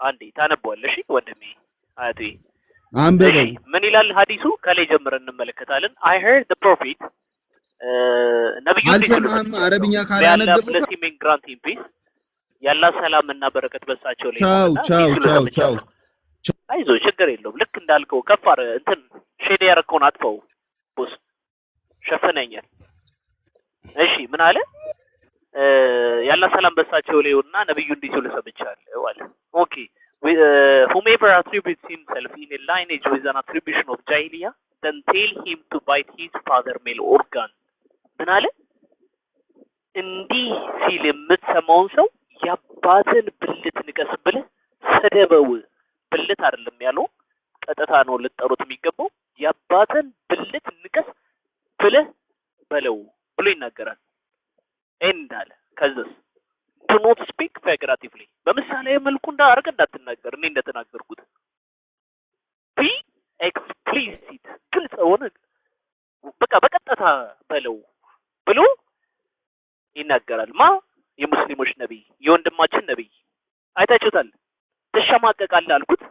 አንዴ ታነበዋለሽ ወንድሜ አያቴ አንብበው ምን ይላል ሐዲሱ ከላይ ጀምረን እንመለከታለን I heard the prophet ነብዩ አልሰማህም አረብኛ ካላነገቡ ለሲሜን ግራንት ኢምፒስ ያላ ሰላምና በረከት በሳቸው ላይ ቻው አይዞ ችግር የለውም ልክ እንዳልከው ከፋር እንትን ሼድ ያረከውን አጥፈው ቦስ ሸፈነኛል እሺ ምን አለ ያላ ሰላም በሳቸው ላይና ነብዩ እንዲህ ሲሉ ሰምቻለሁ አለ ኦኬ whomever attributes himself in a lineage with an attribution of jahiliya then tell him to bite his father male organ ምን አለ እንዲህ ሲል የምትሰማውን ሰው ያባትን ብልት ንቀስ ብለህ ሰደበው ብልት አይደለም ያለው ቀጥታ ነው ልጠሩት የሚገባው ያባትን ብልት ንቀስ ብለህ በለው ብሎ ይናገራል እንዳለ ከዛስ do not speak figuratively በምሳሌ መልኩ እንዳርገ እንዳትናገር እኔ እንደተናገርኩት be explicit ግልጽ ሆነ በቃ በቀጥታ በለው ብሎ ይናገራል ማ የሙስሊሞች ነብይ የወንድማችን ነብይ አይታችሁታል ተሸማቀቃለህ አልኩት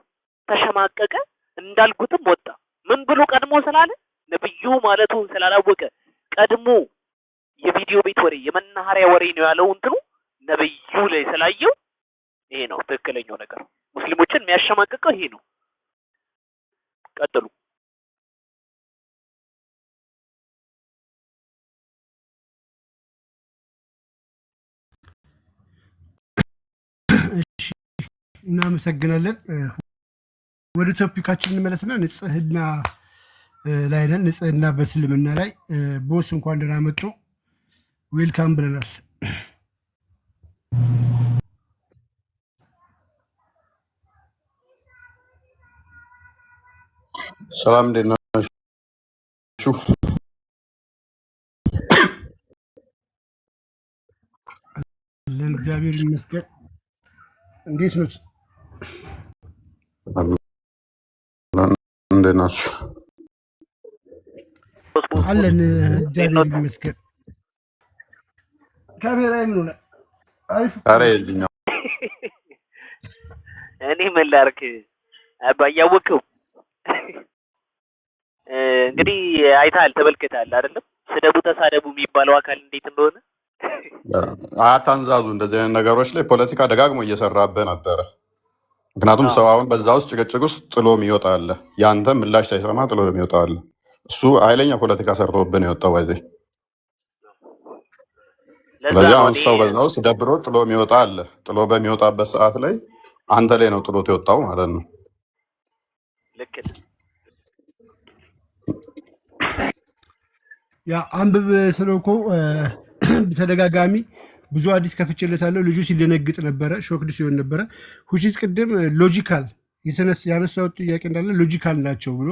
ተሸማቀቀ እንዳልኩትም ወጣ ምን ብሎ ቀድሞ ስላለ ነብዩ ማለቱን ስላላወቀ ቀድሞ የቪዲዮ ቤት ወሬ የመናኸሪያ ወሬ ነው ያለው እንትኑ ነብዩ ላይ ስላየው ይሄ ነው ትክክለኛው ነገር ሙስሊሞችን የሚያሸማቀቀው ይሄ ነው ቀጥሉ እሺ እናመሰግናለን ወደ ቶፒካችን እንመለስና ንጽህና ላይ ነን ንጽህና በእስልምና ላይ ቦስ እንኳን ደህና መጡ ዌልካም ብለናል ሰላም እንዴት ናችሁ ለእግዚአብሔር ይመስገን እንዴት ነው እንዴት ናችሁ አለን እግዚአብሔር ይመስገን ካሜራ ምን ሆነ አረ የልኛው እኔ ምን ላድርግ አባያወቀው እንግዲህ አይታል ተበልከታል አይደለም ስደቡ ተሳደቡ የሚባለው አካል እንዴት እንደሆነ አታንዛዙ እንደዚህ አይነት ነገሮች ላይ ፖለቲካ ደጋግሞ እየሰራበት ነበር ምክንያቱም ሰው አሁን በዛ ውስጥ ጭቅጭቅ ውስጥ ጥሎ የሚወጣ አለ ያንተ ምላሽ ሳይሰማ ጥሎ የሚወጣ አለ እሱ ኃይለኛ ፖለቲካ ሰርቶብን የወጣው ባይዘይ ለዚህ አሁን ሰው በዛ ውስጥ ደብሮ ጥሎ የሚወጣ አለ ጥሎ በሚወጣበት ሰዓት ላይ አንተ ላይ ነው ጥሎት የወጣው ማለት ነው ልክ ያ አንብብ ስለኮ ተደጋጋሚ ብዙ አዲስ ከፍቼለታለሁ ልጁ ሲደነግጥ ነበር ሾክድ ሲሆን ነበር ሁጂስ ቅድም ሎጂካል ያነሳው ጥያቄ እንዳለ ሎጂካል ናቸው ብሎ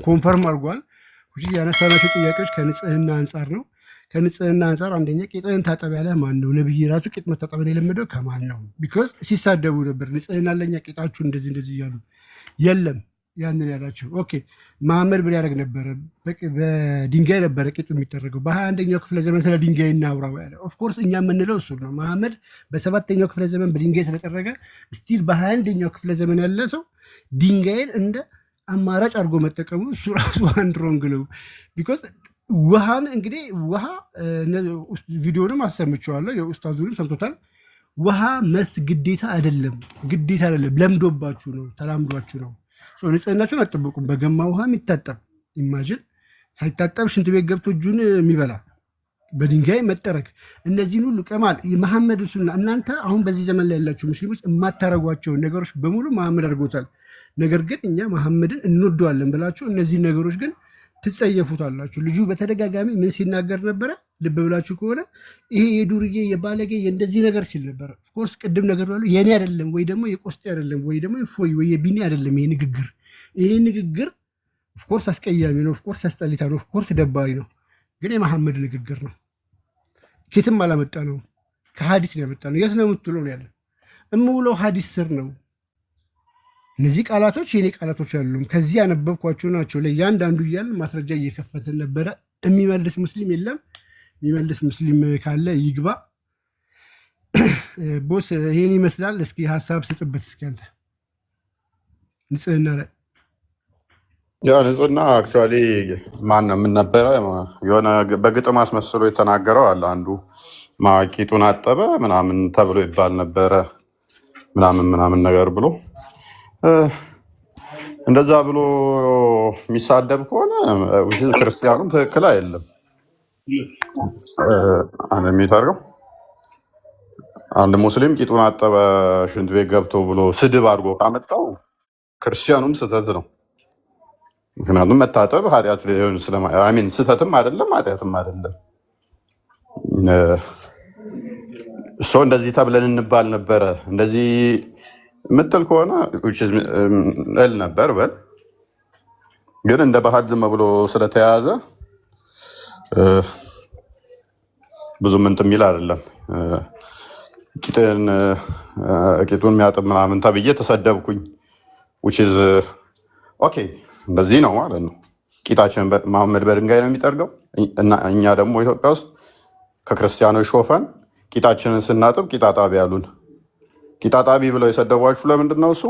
ኮንፈርም አድርጓል ሁጂስ ያነሳናቸው ጥያቄዎች ከንጽህና አንፃር ነው ከንጽህና አንፃር አንደኛ ቂጥን ታጠብ ያለ ማን ነው ነብይ ራሱ ቂጥ መታጠብ የለመደው ከማን ነው ቢኮዝ ሲሳደቡ ነበር ንጽህና ለኛ ቂጣችሁ እንደዚህ ይያሉ የለም ያንን ያላችሁ ኦኬ መሐመድ ብለ ያደርግ ነበር በድንጋይ ነበር ቂጡ የሚደረገው በ21ኛው ክፍለ ዘመን ስለ ድንጋይ እናውራው ያለ ኦፍ ኮርስ እኛ የምንለው እሱ ነው መሐመድ በ7ኛው ክፍለ ዘመን በድንጋይ ስለተደረገ ስቲል በ21ኛው ክፍለ ዘመን ያለ ሰው ድንጋይን እንደ አማራጭ አድርጎ መጠቀሙ እሱ ራሱ አንድ ሮንግ ነው ቢኮዝ ውሃን እንግዲህ ውሃ ቪዲዮንም አሰምቻለሁ የኡስታዙንም ሰምቶታል ውሃ መስት ግዴታ አይደለም ለምዶባችሁ ነው ተላምዷችሁ ነው ንጽህናችሁን አጥብቁም በገማ ውሃ የሚታጠብ ኢማጂን ሳይታጠብ ሽንት ቤት ገብቶ እጁን የሚበላ በድንጋይ መጠረግ እነዚህን ሁሉ ቀማል መሐመድ ሱና እናንተ አሁን በዚህ ዘመን ላይ ያላችሁ ሙስሊሞች የማታረጓቸው ነገሮች በሙሉ መሐመድ አድርጎታል ነገር ግን እኛ መሐመድን እንወደዋለን ብላችሁ እነዚህ ነገሮች ግን ትጸየፉታላችሁ ልጁ በተደጋጋሚ ምን ሲናገር ነበር ልብ ብላችሁ ከሆነ ይሄ የዱርዬ የባለጌ እንደዚህ ነገር ሲል ነበር ኦፍ ኮርስ ቅድም ነገር ያለው የኔ አይደለም ወይ ደግሞ የቆስጤ አይደለም ወይ ደግሞ ፎይ ወይ የቢኒ አይደለም ይሄ ንግግር ኦፍ ኮርስ አስቀያሚ ነው ኦፍ ኮርስ አስጠሊታ ነው ኦፍ ኮርስ ደባሪ ነው ግን የመሐመድ ንግግር ነው ከየትም አላመጣ ነው ከሐዲስ ነው ያመጣ ነው የት ነው የምትለው ያለ እምውለው ሐዲስ ስር ነው እነዚህ ቃላቶች የኔ ቃላቶች አይደሉም ከዚህ ያነበብኳቸው ናቸው ለያንዳንዱ ይያል ማስረጃ እየከፈተን ነበር የሚመልስ ሙስሊም የለም የሚመልስ ሙስሊም ካለ ይግባ ቦስ ይህን ይመስላል። እስኪ ሀሳብ ስጥበት እስኪ አንተ ንጽህና ላይ ያ ንጽህና አክቹዋሊ ማን ነው ምን ነበረ የሆነ በግጥም አስመስሎ የተናገረው አለ አንዱ ማቂጡን አጠበ ምናምን ተብሎ ይባል ነበረ ምናምን ነገር ብሎ እንደዛ ብሎ የሚሳደብ ከሆነ ክርስቲያኑም ትክክል አይደለም። አንድ የሚታርገው አንድ ሙስሊም ቂጡን አጠበ ሽንት ቤት ገብቶ ብሎ ስድብ አድርጎ ካመጣው ክርስቲያኑም ስህተት ነው። ምክንያቱም መታጠብ ኃጢአት ሊሆን ስለሚን ስህተትም አይደለም ኃጢአትም አይደለም። እሱ እንደዚህ ተብለን እንባል ነበረ እንደዚህ ምትል ከሆነ ል ነበር በል ግን እንደ ባህል ዝም ብሎ ስለተያዘ ብዙ ምንት የሚል አይደለም። ቂጡን የሚያጥብ ምናምን ተብዬ ተሰደብኩኝ። ኦኬ እንደዚህ ነው ማለት ነው። ቂጣችን መሐመድ በድንጋይ ነው የሚጠርገው እና እኛ ደግሞ ኢትዮጵያ ውስጥ ከክርስቲያኖች ሾፈን ቂጣችንን ስናጥብ ቂጣጣቢ ያሉን። ቂጣጣቢ ብለው የሰደቧችሁ ለምንድን ነው? እሱ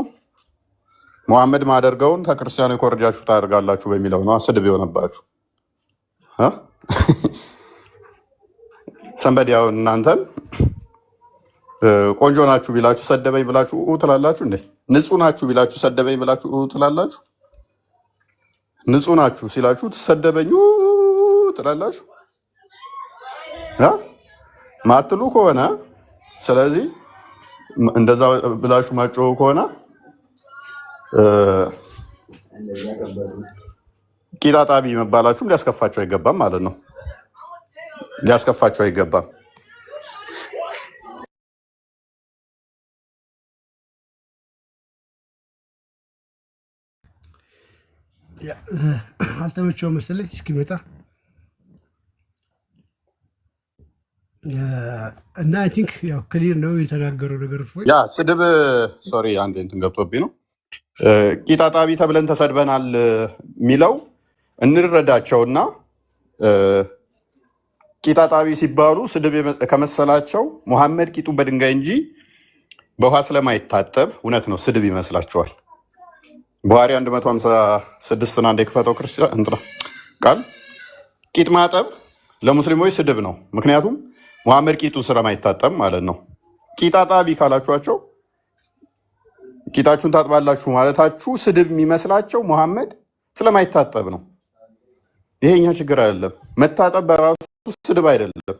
መሐመድ ማደርገውን ከክርስቲያኖች ኮርጃችሁ ታደርጋላችሁ በሚለው ነው ስድብ የሆነባችሁ። ሰንበዲያውን እናንተን ቆንጆ ናችሁ ቢላችሁ ሰደበኝ ብላችሁ ትላላችሁ እንዴ? ንጹህ ናችሁ ቢላችሁ ሰደበኝ ብላችሁ ትላላችሁ? ንጹህ ናችሁ ሲላችሁ ትሰደበኝ ትላላችሁ? ማትሉ ከሆነ ስለዚህ እንደዛ ብላችሁ ማጮህ ከሆነ ቂጣጣቢ መባላችሁም ሊያስከፋችሁ አይገባም ማለት ነው። ሊያስከፋችሁ አይገባም። አልተመቸው መሰለኝ እስኪመጣ እና አይ ቲንክ ያው ክሊር ነው የተናገረው ነገር ያ ስድብ ሶሪ አንድ እንትን ገብቶብኝ ነው። ቂጣጣቢ ተብለን ተሰድበናል የሚለው እንረዳቸውና ቂጣጣቢ ሲባሉ ስድብ ከመሰላቸው መሐመድ ቂጡን በድንጋይ እንጂ በውሃ ስለማይታጠብ እውነት ነው ስድብ ይመስላቸዋል። ቡሃሪ 156 አንድ የክፈተው ክርስቲያን እንትና ቃል ቂጥ ማጠብ ለሙስሊሞች ስድብ ነው። ምክንያቱም መሐመድ ቂጡን ስለማይታጠብ ማለት ነው። ቂጣጣቢ ካላችኋቸው ቂጣችሁን ታጥባላችሁ ማለታችሁ ስድብ የሚመስላቸው መሐመድ ስለማይታጠብ ነው። ይሄኛ ችግር አይደለም። መታጠብ በራሱ ስድብ አይደለም፣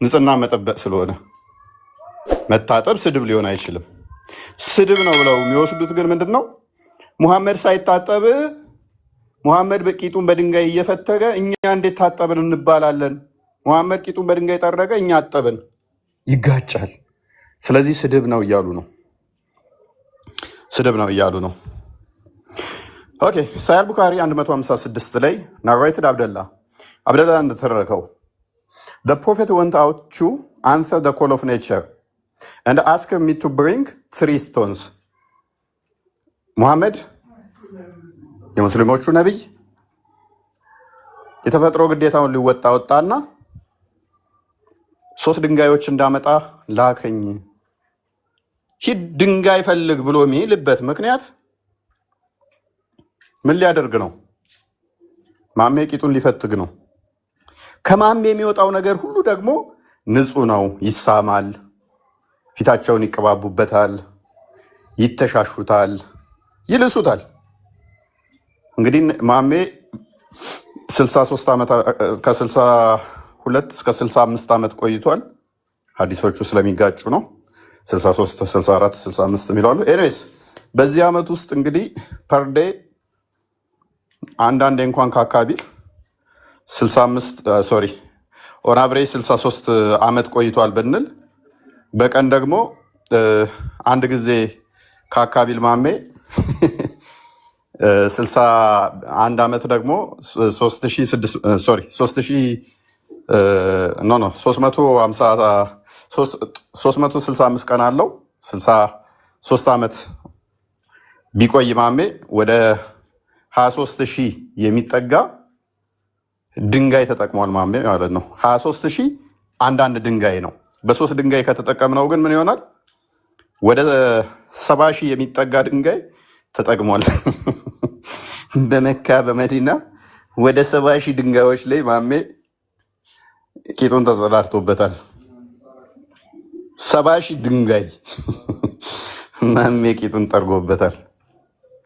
ንጽህና መጠበቅ ስለሆነ መታጠብ ስድብ ሊሆን አይችልም። ስድብ ነው ብለው የሚወስዱት ግን ምንድን ነው? ሙሐመድ ሳይታጠብ ሙሐመድ ቂጡን በድንጋይ እየፈተገ እኛ እንዴት ታጠብን እንባላለን? ሙሐመድ ቂጡን በድንጋይ ጠረገ እኛ አጠብን፣ ይጋጫል። ስለዚህ ስድብ ነው እያሉ ነው። ስድብ ነው እያሉ ነው። ኦኬ ሳሂህ ቡኻሪ 156 ላይ ናራይትድ አብደላ እንደተረከው the prophet went out to answer the call of nature and asked me to bring 3 stones. ሙሐመድ የሙስሊሞቹ ነቢይ የተፈጥሮ ግዴታውን ሊወጣ ወጣና 3 ድንጋዮች እንዳመጣ ላከኝ። ሂድ ድንጋይ ፈልግ ብሎ የሚልበት ምክንያት ምን ሊያደርግ ነው? ማሜ ቂጡን ሊፈትግ ነው። ከማሜ የሚወጣው ነገር ሁሉ ደግሞ ንጹህ ነው። ይሳማል፣ ፊታቸውን ይቀባቡበታል፣ ይተሻሹታል፣ ይልሱታል። እንግዲህ ማሜ 63 ዓመት ከ62 እስከ 65 ዓመት ቆይቷል። ሀዲሶቹ ስለሚጋጩ ነው 63 64 65 የሚለዋሉ። ኤኒዌይስ በዚህ ዓመት ውስጥ እንግዲህ ፐርዴ አንዳንዴ እንኳን ከአካባቢ 65 ሶሪ ኦን አቨሬጅ 63 ዓመት ቆይቷል ብንል በቀን ደግሞ አንድ ጊዜ ከአካባቢ ማሜ 61 ዓመት ደግሞ 365 ቀን አለው። 63 ዓመት ቢቆይ ማሜ ወደ 23,000 የሚጠጋ ድንጋይ ተጠቅሟል ማሜ ማለት ነው። 23,000 አንዳንድ ድንጋይ ነው። በ3 ድንጋይ ከተጠቀምነው ግን ምን ይሆናል? ወደ 70 ሺህ የሚጠጋ ድንጋይ ተጠቅሟል። በመካ በመዲና ወደ 70 ሺህ ድንጋዮች ላይ ማሜ ቂጡን ተጸዳድቶበታል። 70 ሺህ ድንጋይ ማሜ ቂጡን ጠርጎበታል።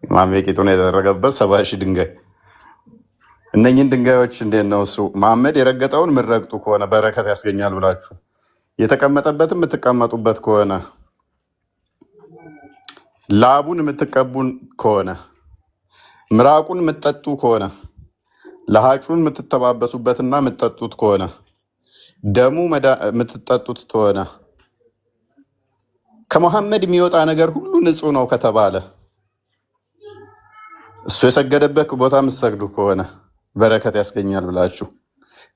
ማሜ ቂጡን ያደረገበት 70 ሺህ ድንጋይ። እነኝን ድንጋዮች እንዴት ነው እሱ መሐመድ የረገጠውን ምረግጡ ከሆነ በረከት ያስገኛል ብላችሁ የተቀመጠበትም የምትቀመጡበት ከሆነ ላቡን የምትቀቡን ከሆነ ምራቁን የምትጠጡ ከሆነ ለሃጩን የምትተባበሱበትና የምትጠጡት ከሆነ ደሙ የምትጠጡት ከሆነ ከመሐመድ የሚወጣ ነገር ሁሉ ንጹህ ነው ከተባለ እሱ የሰገደበት ቦታ የምትሰግዱ ከሆነ በረከት ያስገኛል ብላችሁ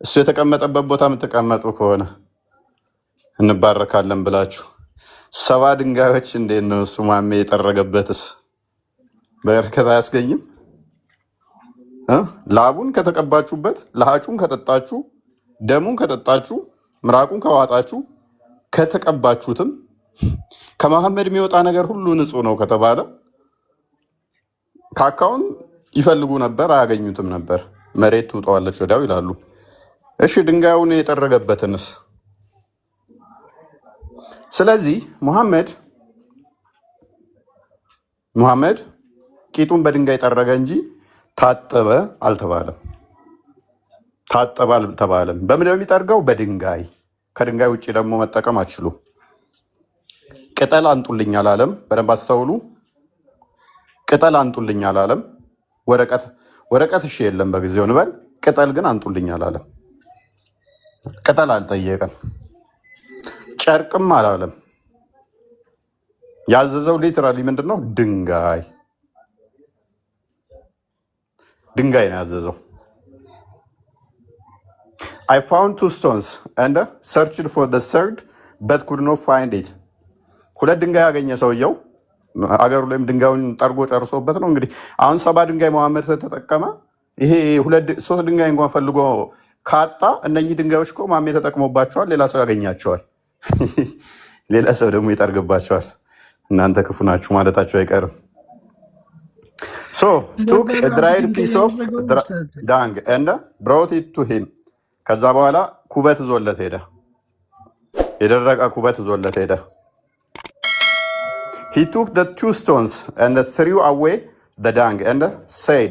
እሱ የተቀመጠበት ቦታ የምትቀመጡ ከሆነ እንባረካለን ብላችሁ 70 ድንጋዮች እንዴት ነው እሱ ማሜ የጠረገበትስ በረከት አያስገኝም? ላቡን ከተቀባችሁበት፣ ለሃጩን ከጠጣችሁ፣ ደሙን ከጠጣችሁ፣ ምራቁን ከዋጣችሁ፣ ከተቀባችሁትም ከመሐመድ የሚወጣ ነገር ሁሉ ንጹህ ነው ከተባለ ካካውን ይፈልጉ ነበር አያገኙትም ነበር። መሬት ትውጠዋለች ወዲያው ይላሉ። እሺ ድንጋዩን የጠረገበትንስ? ስለዚህ ሙሐመድ ቂጡን በድንጋይ ጠረገ እንጂ ታጠበ አልተባለም። ታጠበ አልተባለም። በምን ነው የሚጠርገው? በድንጋይ። ከድንጋይ ውጭ ደግሞ መጠቀም አትችሉ። ቅጠል አንጡልኝ አላለም። በደንብ አስተውሉ። ቅጠል አንጡልኝ አላለም። ወረቀት እሺ የለም በጊዜው እንበል። ቅጠል ግን አንጡልኝ አላለም። ቅጠል አልጠየቀም። ጨርቅም አላለም። ያዘዘው ሊትራሊ ምንድነው? ድንጋይ ነው ያዘዘው። I found 2 stones and searched for the third but could not find it. 2 ድንጋይ ያገኘ ሰውየው አገሩ ላይም ድንጋዩን ጠርጎ ጨርሶበት ነው። እንግዲህ አሁን 70 ድንጋይ መሐመድ ተጠቀመ። ይሄ 3 ድንጋይ እንኳን ፈልጎ ካጣ እነኚህ ድንጋዮች እኮ ማሜ ተጠቅሞባቸዋል። ሌላ ሰው ያገኛቸዋል። ሌላ ሰው ደግሞ ይጠርግባቸዋል። እናንተ ክፉ ናችሁ ማለታቸው አይቀርም። So took a dried piece of dung and brought it to him. ከዛ በኋላ ኩበት ዞለት ሄደ። የደረቀ ኩበት ዞለት ሄደ። He took the 2 stones and threw away the dung and said,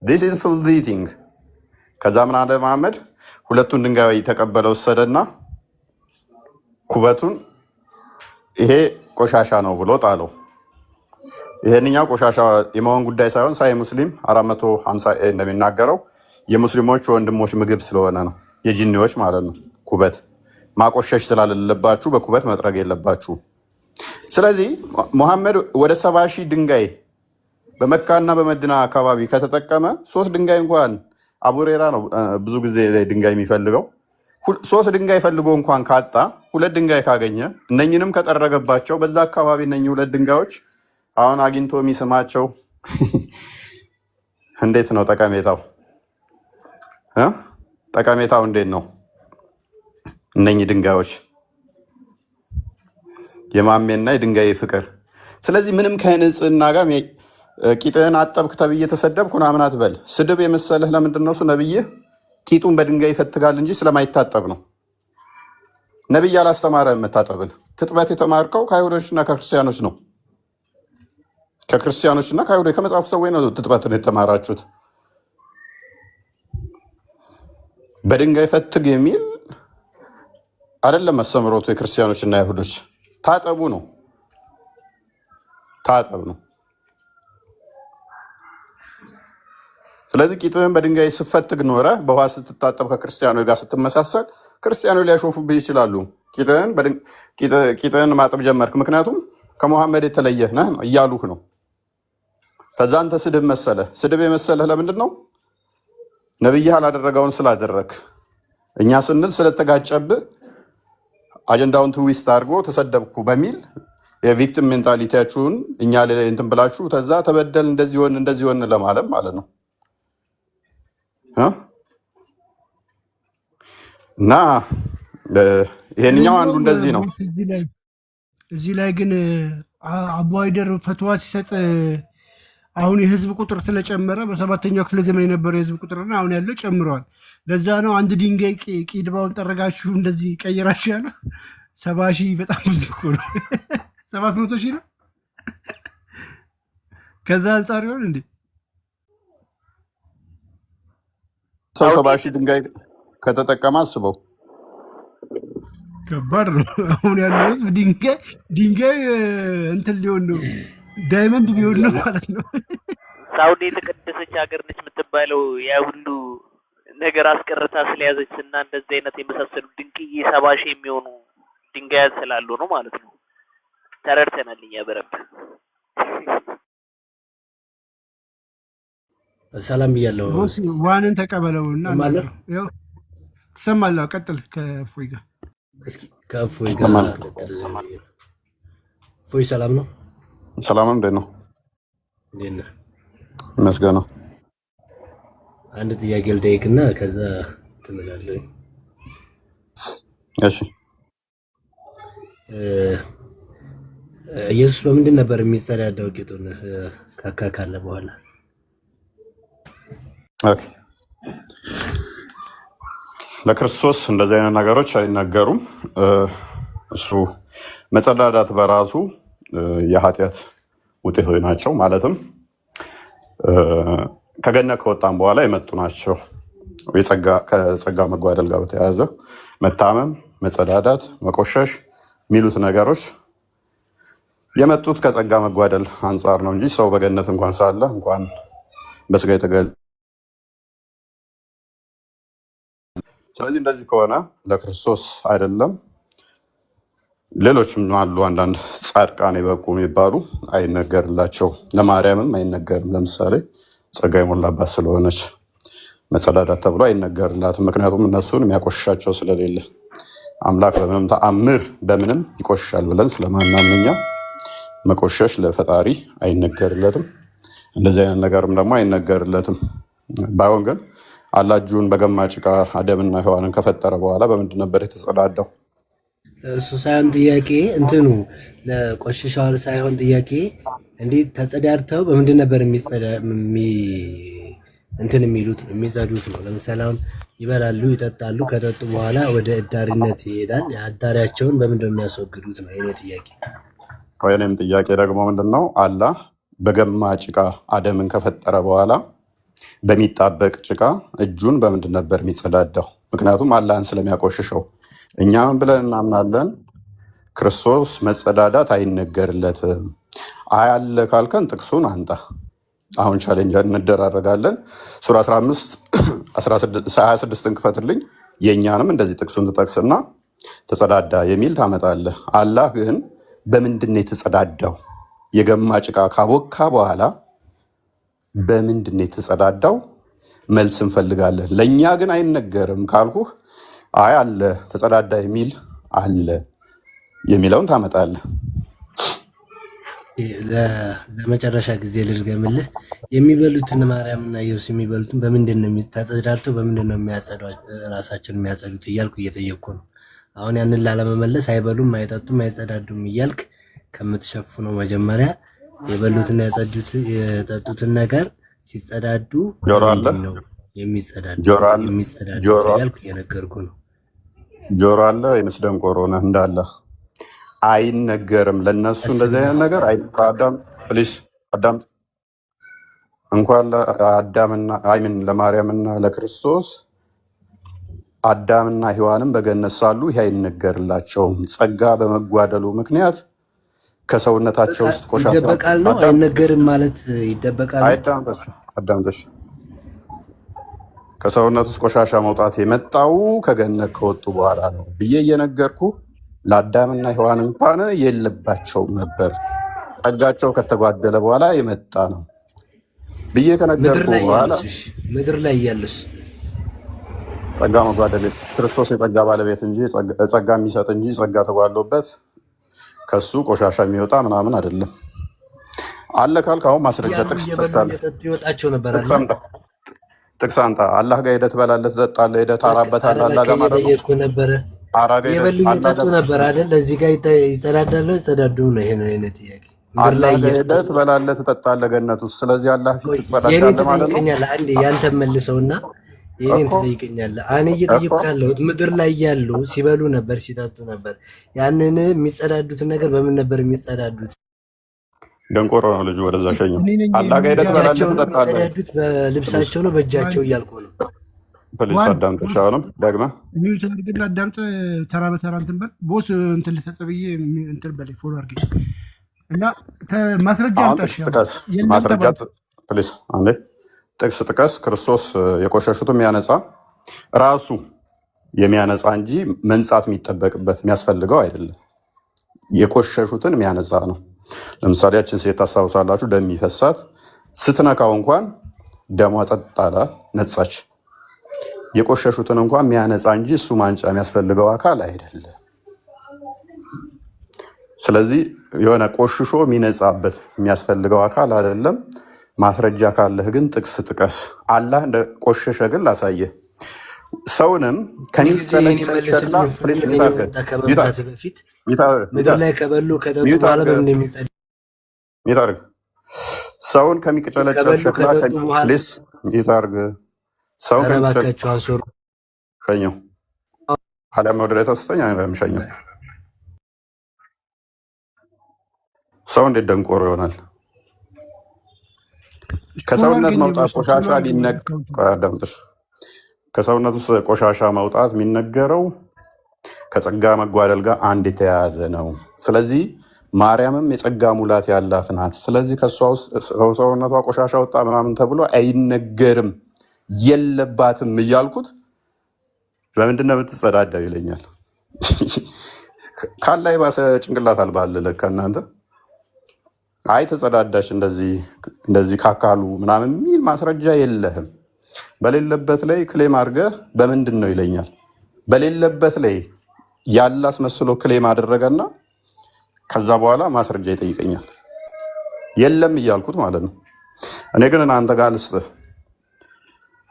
"This is filthy." ከዛ ምን አለ መሐመድ? 2ቱን ድንጋይ ተቀበለ ወሰደና ኩበቱን ይሄ ቆሻሻ ነው ብሎ ጣለው። ይሄንኛው ቆሻሻ የመሆን ጉዳይ ሳይሆን ሳይ ሙስሊም 450 እንደሚናገረው የሙስሊሞች ወንድሞች ምግብ ስለሆነ ነው። የጂኒዎች ማለት ነው። ኩበት ማቆሸሽ ስላለለባችሁ በኩበት መጥረግ የለባችሁ። ስለዚህ መሐመድ ወደ 70 ሺህ ድንጋይ በመካና በመዲና አካባቢ ከተጠቀመ 3 ድንጋይ እንኳን አቡሬራ ነው ብዙ ጊዜ ድንጋይ የሚፈልገው 3 ድንጋይ ፈልጎ እንኳን ካጣ 2 ድንጋይ ካገኘ እነኝንም ከጠረገባቸው በዛ አካባቢ እነኝ 2 ድንጋዮች አሁን አግኝቶ የሚስማቸው እንዴት ነው ጠቀሜታው? ጠቀሜታው እንዴት ነው? እነኚህ ድንጋዮች የማሜና የድንጋይ ፍቅር። ስለዚህ ምንም ከንጽህና ጋር ቂጥህን አጠብክ ተብዬ ተሰደብኩ ምናምን አትበል። ስድብ የመሰለህ ለምንድን ነው? እሱ ነብይህ ቂጡን በድንጋይ ይፈትጋል እንጂ ስለማይታጠብ ነው። ነብይ አላስተማረህም መታጠብን። ትጥበት የተማርከው ከአይሁዶችና ከክርስቲያኖች ነው። ከክርስቲያኖችና ከአይሁዶች ከመጽሐፍ ሰዎች ነው ትጥበትን የተማራችሁት። በድንጋይ ፈትግ የሚል አይደለም አስተምሮቱ። የክርስቲያኖችና አይሁዶች ታጠቡ ነው። ታጠብ ነው። ስለዚህ ቂጥህን በድንጋይ ስፈትግ ኖረ በውሃ ስትታጠብ ከክርስቲያኖች ጋር ስትመሳሰል ክርስቲያኖች ሊያሾፉብህ ይችላሉ። ቂጥህን ማጠብ ጀመርክ፣ ምክንያቱም ከሙሐመድ የተለየህ ነህ እያሉህ ነው። ከዛ አንተ ስድብ መሰለህ። ስድብ የመሰለህ ለምንድን ነው? ነብይህ አላደረገውን ስላደረግ እኛ ስንል ስለተጋጨብህ አጀንዳውን ትዊስት አድርጎ ተሰደብኩ በሚል የቪክቲም ሜንታሊቲያችሁን እኛ ላይ እንትን ብላችሁ ከዛ ተበደል እንደዚህ ሆን ለማለት ማለት ነው። እና ይሄንኛው አንዱ እንደዚህ ነው። እዚህ ላይ ግን አቡ ሃይደር ፈትዋ ሲሰጥ አሁን የህዝብ ቁጥር ስለጨመረ በሰባተኛው ክፍለ ዘመን የነበረው የህዝብ ቁጥርና አሁን ያለው ጨምረዋል። ለዛ ነው አንድ ድንጋይ ቂድባውን ጠረጋችሁ እንደዚህ ቀየራችሁ ያለው። 70 ሺህ በጣም ብዙ እኮ ነው። 700 ሺህ ነው። ከዛ አንጻር ይሆን እንዴ ሰው 70 ሺህ ድንጋይ ከተጠቀመ አስበው። ከባድ ነው። አሁን ያለው ህዝብ ድንጋይ እንትን ሊሆን ነው፣ ዳይመንድ ሊሆን ነው ማለት ነው። ሳውዲ የተቀደሰች ሀገር ነች የምትባለው ያ ሁሉ ነገር አስቀርታ ስለያዘች እና እንደዚህ አይነት የመሳሰሉ ድንቅዬ 70 ሺህ የሚሆኑ ድንጋያት ስላሉ ነው ማለት ነው። ተረድተናል እኛ በረብ። ሰላም ብያለሁ። ዋንን ተቀበለውና ያው ትሰማለህ። ቀጥል ከእፎይ ጋር እስኪ ከእፎይ ጋር ቀጥል። እፎይ ሰላም ነው? ሰላም ነው። እንዴት ነው? እንዴት ነህ? ይመስገን። አንድ ጥያቄ ልጠይቅና ከዛ ትምላለህ። እሺ። ኢየሱስ በምንድን ነበር የሚጸዳዳው ጌጡን ካካ ካለ በኋላ? ኦኬ። ለክርስቶስ እንደዚህ አይነት ነገሮች አይነገሩም። እሱ መጸዳዳት በራሱ የኃጢአት ውጤቶች ናቸው። ማለትም ከገነት ከወጣን በኋላ የመጡ ናቸው። ከጸጋ መጓደል ጋር በተያያዘ መታመም፣ መጸዳዳት፣ መቆሸሽ የሚሉት ነገሮች የመጡት ከጸጋ መጓደል አንጻር ነው እንጂ ሰው በገነት እንኳን ሳለ እንኳን በስጋ የተገለ። ስለዚህ እንደዚህ ከሆነ ለክርስቶስ አይደለም ሌሎችም አሉ አንዳንድ ጻድቃን የበቁ የሚባሉ አይነገርላቸው። ለማርያምም አይነገርም። ለምሳሌ ጸጋ የሞላባት ስለሆነች መጸዳዳት ተብሎ አይነገርላትም። ምክንያቱም እነሱን የሚያቆሽሻቸው ስለሌለ አምላክ በምንም ተአምር በምንም ይቆሽሻል ብለን ስለማናምን እኛ መቆሸሽ ለፈጣሪ አይነገርለትም። እንደዚህ አይነት ነገርም ደግሞ አይነገርለትም። ባይሆን ግን አላህ እጁን በገማ ጭቃ አደምና ሔዋንን ከፈጠረ በኋላ በምንድን ነበር የተጸዳዳው? እሱ ሳይሆን ጥያቄ እንትኑ ለቆሽሻዋል ሳይሆን ጥያቄ እንዴት ተጸዳድተው በምንድን ነበር እንትን የሚሉት የሚጸዱት ነው። ለምሳሌ አሁን ይበላሉ፣ ይጠጣሉ። ከጠጡ በኋላ ወደ እዳሪነት ይሄዳል። አዳሪያቸውን በምንድን ነው የሚያስወግዱት ነው የኔ ጥያቄ። የኔም ጥያቄ ደግሞ ምንድን ነው አላህ በገማ ጭቃ አደምን ከፈጠረ በኋላ በሚጣበቅ ጭቃ እጁን በምንድን ነበር የሚጸዳዳው? ምክንያቱም አላህን ስለሚያቆሽሸው። እኛም ብለን እናምናለን ክርስቶስ መጸዳዳት አይነገርለትም። አያለ ካልከን ጥቅሱን አንጣ። አሁን ቻሌንጅ እንደራረጋለን። ሱራ 15:26 ክፈትልኝ። የእኛንም እንደዚህ ጥቅሱን ትጠቅስና ተጸዳዳ የሚል ታመጣለህ። አላህ ግን በምንድን ነው የተጸዳዳው? የገማ ጭቃ ካቦካ በኋላ በምንድን ነው የተጸዳዳው? መልስ እንፈልጋለን። ለእኛ ግን አይነገርም ካልኩህ አይ አለ ተጸዳዳ የሚል አለ የሚለውን ታመጣለህ። ለመጨረሻ ጊዜ ልድገምልህ። የሚበሉትን ማርያምና ኢየሱስ የሚበሉትን በምንድን ነው ተጸዳድተው በምንድን ነው ራሳቸውን የሚያጸዱት እያልኩ እየጠየቅኩ ነው። አሁን ያንን ላለመመለስ አይበሉም፣ አይጠጡም፣ አይጸዳዱም እያልክ ከምትሸፍነው መጀመሪያ የበሉትና የጠጡትን ነገር ሲጸዳዱ ነው የሚጸዳዱ እያልኩ እየነገርኩ ነው። ጆሮ አለ ወይንስ ደንቆሮ ነህ? እንዳለ አይነገርም ለነሱ እንደዚህ አይነት ነገር አዳም ፕሊስ አዳም እንኳን ለአዳምና አይምን ለማርያምና ለክርስቶስ አዳምና ሔዋንም በገነት ሳሉ ይሄ አይነገርላቸውም። ጸጋ በመጓደሉ ምክንያት ከሰውነታቸው ውስጥ ቆሻሻ ይደበቃል ነው። አይነገርም ማለት ይደበቃል። አዳምጠሽ ከሰውነት ውስጥ ቆሻሻ መውጣት የመጣው ከገነት ከወጡ በኋላ ነው ብዬ እየነገርኩ ለአዳምና ሔዋን እንኳን የለባቸውም ነበር። ጸጋቸው ከተጓደለ በኋላ የመጣ ነው ብዬ ከነገርኩ በኋላ ምድር ላይ እያለስ ጸጋ መጓደል ክርስቶስ የጸጋ ባለቤት እንጂ ጸጋ የሚሰጥ እንጂ ጸጋ ተጓድሎበት ከሱ ቆሻሻ የሚወጣ ምናምን አይደለም። አለ ካልክ አሁን ማስረጃ ጥቅስ ይወጣቸው ነበር። ጥቅስ አንጣ። አላህ ጋር ሄደህ ትበላለህ፣ ትጠጣለህ፣ ሄደህ ታራበታለህ። አላህ ጋር ማለት ነው። አራጋ የበሉ እየጠጡ ነበር አይደል? እዚህ ጋር ይጸዳዳሉ ይጸዳዱ ነው። ይሄ ነው የኔ ጥያቄ። ምድር ላይ ሄደህ ትበላለህ ትጠጣለህ ገነት ውስጥ። ስለዚህ አላህ ፊት ትጸዳዳለህ ማለት ነው። ትጠይቀኛለህ። አንዴ ያንተ መልሰውና የኔን ትጠይቀኛለህ። እኔ እየጠየቅኩ ያለሁት ምድር ላይ ያሉ ሲበሉ ነበር ሲጠጡ ነበር። ያንን የሚጸዳዱትን ነገር በምን ነበር የሚጸዳዱት? ደንቆሮ ነው ልጁ። ወደዛ ሸኘው። አላህ ጋር ሄደህ ትበላለህ ትጠጣለህ። የሚጸዳዱት በልብሳቸው ነው በእጃቸው እያልኩ ነው። ፕሊስ አዳምጥ። ሻውንም ደግመህ ሚዩት አድርግና አዳምጥ። ተራ በተራ እንትን በል ቦስ እንትን ልሰጥ ብዬ እንትን በል ፎሎ አድርጌ እና ማስረጃ ጥቅስ ጥቀስ። ማስረጃ ፕሊስ አንዴ ጥቅስ ጥቀስ። ክርስቶስ የቆሸሹትም የሚያነጻ ራሱ የሚያነጻ እንጂ መንጻት የሚጠበቅበት የሚያስፈልገው አይደለም። የቆሸሹትን የሚያነጻ ነው። ለምሳሌ ያችን ሴት ታስታውሳላችሁ። ደም ይፈሳት ስትነካው እንኳን ደሟ ጸጥ አለ፣ ነጻች። የቆሸሹትን እንኳን የሚያነጻ እንጂ እሱ ማንጫ የሚያስፈልገው አካል አይደለም። ስለዚህ የሆነ ቆሽሾ የሚነጻበት የሚያስፈልገው አካል አይደለም። ማስረጃ ካለህ ግን ጥቅስ ጥቀስ። አላህ እንደ ቆሸሸ ግን ላሳየህ። ሰውንም ከሚጸለጨል ሸክላ ምድር ላይ ከበሉ ከጠጡ በኋላ በምን የሚጸል ሚታርግ ሰውን ከሚቀጨለጨል ሸክላ ፕሊስ ሚታርግ ሰውን ከሚቀጨለጨል አሶር ሸኘው አሊያም ወደ ላይ ተስተኛ ሸኘው። ሰው እንዴት ደንቆሮ ይሆናል? ከሰውነት መውጣት ቆሻሻ ሊነቀደምጥሽ ከሰውነት ውስጥ ቆሻሻ መውጣት የሚነገረው ከጸጋ መጓደል ጋር አንድ የተያያዘ ነው። ስለዚህ ማርያምም የጸጋ ሙላት ያላት ናት። ስለዚህ ከእሷ ውስጥ ሰውነቷ ቆሻሻ ወጣ ምናምን ተብሎ አይነገርም፣ የለባትም እያልኩት በምንድን ነው የምትጸዳዳው ይለኛል። ካላይ ባሰ ጭንቅላት አልባል ከእናንተ አይ ተጸዳዳሽ እንደዚህ ካካሉ ምናምን የሚል ማስረጃ የለህም። በሌለበት ላይ ክሌም አድርገህ በምንድን ነው ይለኛል። በሌለበት ላይ ያለ አስመስሎ ክሌም አደረገና ከዛ በኋላ ማስረጃ ይጠይቀኛል። የለም እያልኩት ማለት ነው። እኔ ግን እናንተ ጋር ልስጥህ።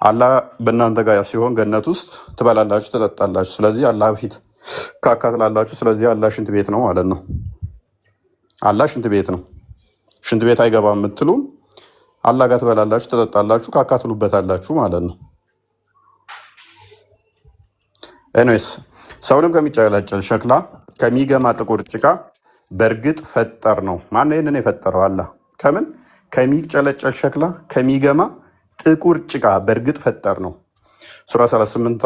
አላህ በእናንተ ጋር ሲሆን ገነት ውስጥ ትበላላችሁ ትጠጣላችሁ። ስለዚህ አላህ ፊት ካካትላላችሁ። ስለዚህ አላህ ሽንት ቤት ነው ማለት ነው። አላህ ሽንት ቤት ነው። ሽንት ቤት አይገባም የምትሉ አላህ ጋር ትበላላችሁ ትጠጣላችሁ ካካትሉበታላችሁ ማለት ነው። ኤኒዌይስ ሰውንም ከሚጨለጨል ሸክላ ከሚገማ ጥቁር ጭቃ በእርግጥ ፈጠር ነው። ማነው ይህንን የፈጠረው? አላህ። ከምን ከሚጨለጨል ሸክላ ከሚገማ ጥቁር ጭቃ በእርግጥ ፈጠር ነው። ሱራ 75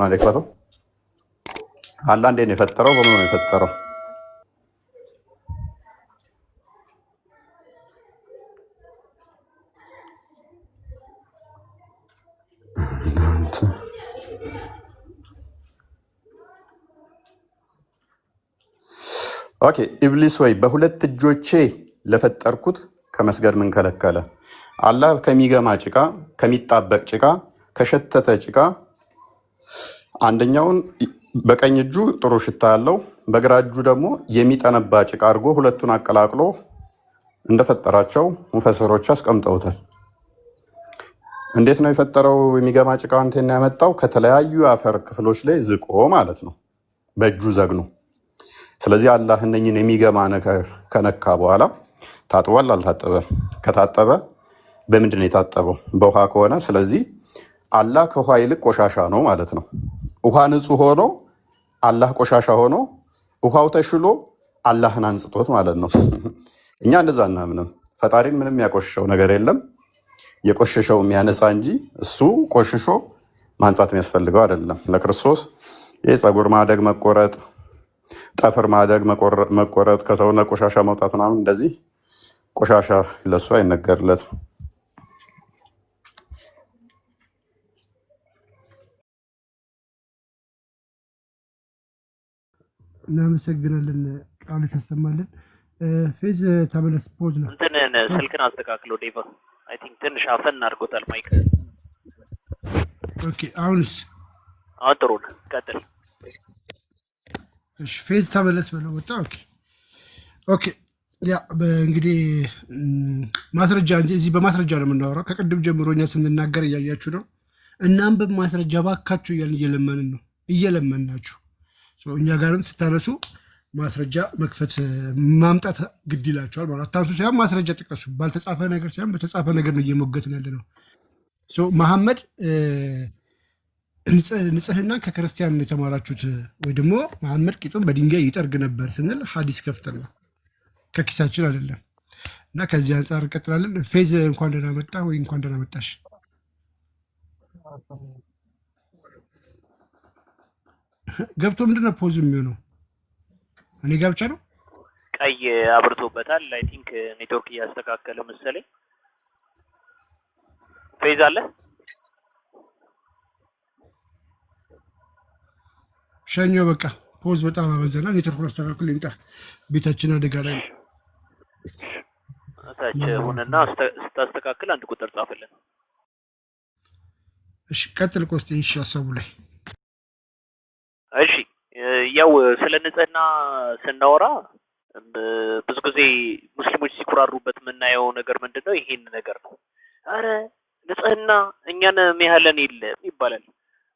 ነው የከፈተው። አላህ እንዴት ነው የፈጠረው? በምን ነው የፈጠረው? ኦኬ ኢብሊስ ወይ በሁለት እጆቼ ለፈጠርኩት ከመስገድ ምን ከለከለ? አላህ ከሚገማ ጭቃ ከሚጣበቅ ጭቃ ከሸተተ ጭቃ አንደኛውን በቀኝ እጁ ጥሩ ሽታ ያለው በግራ እጁ ደግሞ የሚጠነባ ጭቃ አድርጎ ሁለቱን አቀላቅሎ እንደፈጠራቸው ሙፈሰሮች አስቀምጠውታል። እንዴት ነው የፈጠረው? የሚገማ ጭቃ እንትን ያመጣው ከተለያዩ የአፈር ክፍሎች ላይ ዝቆ ማለት ነው፣ በእጁ ዘግኖ። ስለዚህ አላህ እነኝን የሚገማ ነገር ከነካ በኋላ ታጥቧል አልታጠበም? ከታጠበ በምንድን ነው የታጠበው? በውሃ ከሆነ ስለዚህ አላህ ከውሃ ይልቅ ቆሻሻ ነው ማለት ነው። ውሃ ንጹህ ሆኖ አላህ ቆሻሻ ሆኖ ውሃው ተሽሎ አላህን አንጽቶት ማለት ነው። እኛ እንደዛ እናምንም። ፈጣሪን ምንም ያቆሸሸው ነገር የለም። የቆሸሸው የሚያነጻ እንጂ እሱ ቆሽሾ ማንጻት የሚያስፈልገው አይደለም። ለክርስቶስ የፀጉር ማደግ መቆረጥ፣ ጠፍር ማደግ መቆረጥ፣ ከሰውነት ቆሻሻ መውጣት ምናምን እንደዚህ ቆሻሻ ለሱ አይነገርለትም። እናመሰግናለን። ቃሉ ተሰማልን። ፌዝ ተመለስ። ፖዝ ነው እንትን ስልክን አስተካክሎ ዴቫ አይ ቲንክ ትንሽ አፈን አድርጎታል ማይክ። ኦኬ አሁንስ? አሁን ጥሩ ነው። ቀጥል። እሺ ፌዝ ተመለስ ብለው ወጣ። ኦኬ ኦኬ። ያ እንግዲህ ማስረጃ እንጂ እዚህ በማስረጃ ነው የምናወራው። ከቅድም ጀምሮ እኛ ስንናገር እያያችሁ ነው። እናም በማስረጃ ባካችሁ እያልን እየለመንን ነው። እየለመናችሁ እኛ ጋርም ስታነሱ ማስረጃ መክፈት ማምጣት ግድ ይላቸዋል ማለት አታንሱ ሳይሆን ማስረጃ ጥቀሱ። ባልተጻፈ ነገር ሳይሆን በተጻፈ ነገር ነው እየሞገትን ያለ ነው። መሐመድ ንጽህና ከክርስቲያን የተማራችሁት ወይ ደግሞ መሐመድ ቂጡን በድንጋይ ይጠርግ ነበር ስንል ሐዲስ ከፍተን ነው ከኪሳችን አይደለም። እና ከዚህ አንጻር እንቀጥላለን። ፌዝ እንኳን ደህና መጣ ወይ እንኳን ደህና መጣሽ። ገብቶ ምንድነው ፖዝ የሚሆነው? እኔ ጋር ብቻ ነው ቀይ አብርቶበታል። አይ ቲንክ ኔትወርክ እያስተካከለ መሰለኝ። ፌዝ አለ ሸኞ በቃ ፖዝ በጣም አበዛና ኔትወርክ አስተካክል ይምጣ። ቤታችን አደጋ ላይ ነው። ታች ሆነና ስታስተካክል አንድ ቁጥር ጻፈልን። እሺ ቀጥል ቆስጤ። እሺ ሀሳቡ ላይ እሺ ያው ስለ ንጽህና ስናወራ ብዙ ጊዜ ሙስሊሞች ሲኩራሩበት የምናየው ነገር ምንድነው? ይሄን ነገር ነው። አረ ንጽህና እኛን የሚያህለን የለም ይባላል።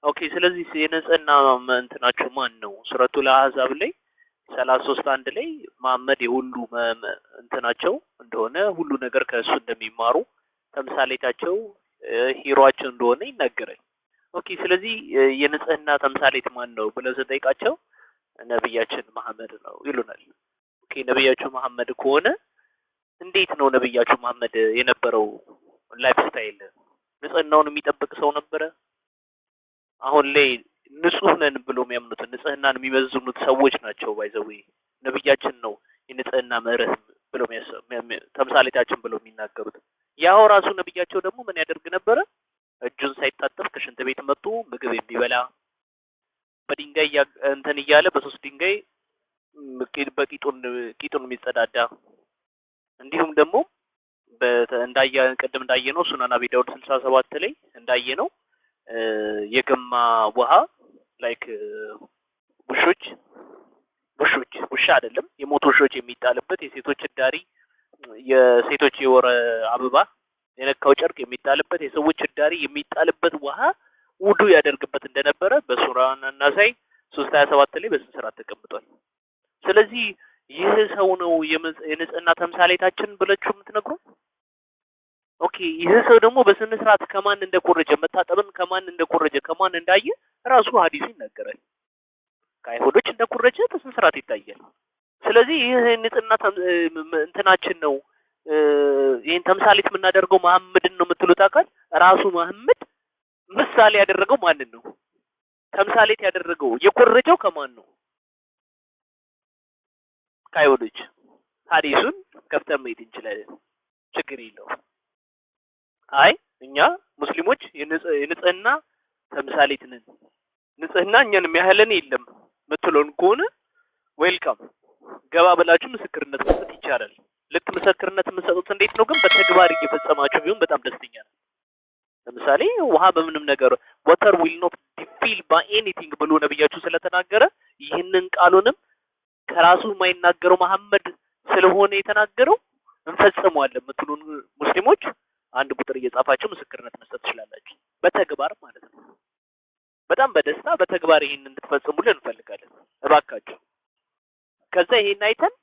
ኦኬ ስለዚህ የንጽህና እንትናችሁ ማን ነው? ሱረቱል አህዛብ ላይ 33:1 ላይ መሐመድ የሁሉ እንትናቸው እንደሆነ ሁሉ ነገር ከእሱ እንደሚማሩ ተምሳሌታቸው ሂሯቸው እንደሆነ ይናገራል። ኦኬ ስለዚህ የንጽህና ተምሳሌት ማን ነው ብለን ስንጠይቃቸው ነብያችን መሐመድ ነው ይሉናል። ኦኬ ነብያችሁ መሐመድ ከሆነ እንዴት ነው ነብያችሁ መሐመድ የነበረው ላይፍ ስታይል? ንጽህናውን የሚጠብቅ ሰው ነበረ? አሁን ላይ ንጹህ ነን ብሎ የሚያምኑት ንጽህናን የሚመዝኑት ሰዎች ናቸው። ባይዘው ነብያችን ነው የንጽህና መርህ ብሎ ተምሳሌታችን ብሎ የሚናገሩት። ያው ራሱ ነብያቸው ደግሞ ምን ያደርግ ነበረ? እጁን ሳይታጠብ ከሽንት ቤት መጥቶ ምግብ የሚበላ በድንጋይ እንትን እያለ በሶስት ድንጋይ ቂጡን የሚጸዳዳ እንዲሁም ደግሞ ቅድም እንዳየነው ሱናን አቢ ዳውድ 67 ላይ እንዳየነው የገማ ውሃ ላይክ ውሻ አይደለም የሞት ውሾች የሚጣልበት የሴቶች ዳሪ የሴቶች የወር አበባ የነካው ጨርቅ የሚጣልበት የሰዎች ዳሪ የሚጣልበት ውሃ ውዱ ያደርግበት እንደነበረ በሱራን ናሳይ 3:27 ላይ በስነ ስርዓት ተቀምጧል። ስለዚህ ይህ ሰው ነው የንጽህና ተምሳሌታችን ብላችሁ የምትነግሩ? ኦኬ ይህ ሰው ደግሞ በስነ ስርዓት ከማን እንደኮረጀ መታጠብን ከማን እንደኮረጀ ከማን እንዳየ ራሱ ሐዲሱ ይናገራል። ከአይሁዶች እንደኮረጀ በስነ ስርዓት ይታያል። ስለዚህ ይህ ንጽህና እንትናችን ነው። ይሄን ተምሳሌት የምናደርገው መሐመድን ነው የምትሉት አካል ራሱ መሐመድ ምሳሌ ያደረገው ማንን ነው? ተምሳሌት ያደረገው የኮረጀው ከማን ነው? ከአይሁዶች። ሐዲሱን ከፍተን ማየት እንችላለን። ችግር የለውም። አይ እኛ ሙስሊሞች የንጽህና ተምሳሌት ነን፣ ንጽህና እኛን የሚያህለን የለም ምትሉን ከሆነ ዌልካም ገባ ብላችሁ ምስክርነት መስጠት ይቻላል። ልክ ምስክርነት የምትሰጡት እንዴት ነው ግን በተግባር እየፈጸማችሁ ቢሆን በጣም ደስተኛ ነን። ለምሳሌ ውሃ በምንም ነገር water will not defile by anything ብሎ ነብያችሁ ስለተናገረ ይህንን ቃሉንም ከራሱ የማይናገረው መሐመድ ስለሆነ የተናገረው እንፈጽመዋለን የምትሉን ሙስሊሞች አንድ ቁጥር እየጻፋችሁ ምስክርነት መስጠት ትችላላችሁ። በተግባር ማለት ነው። በጣም በደስታ በተግባር ይሄንን እንድትፈጽሙልን እንፈልጋለን እባካችሁ። ከዛ ይሄን አይተን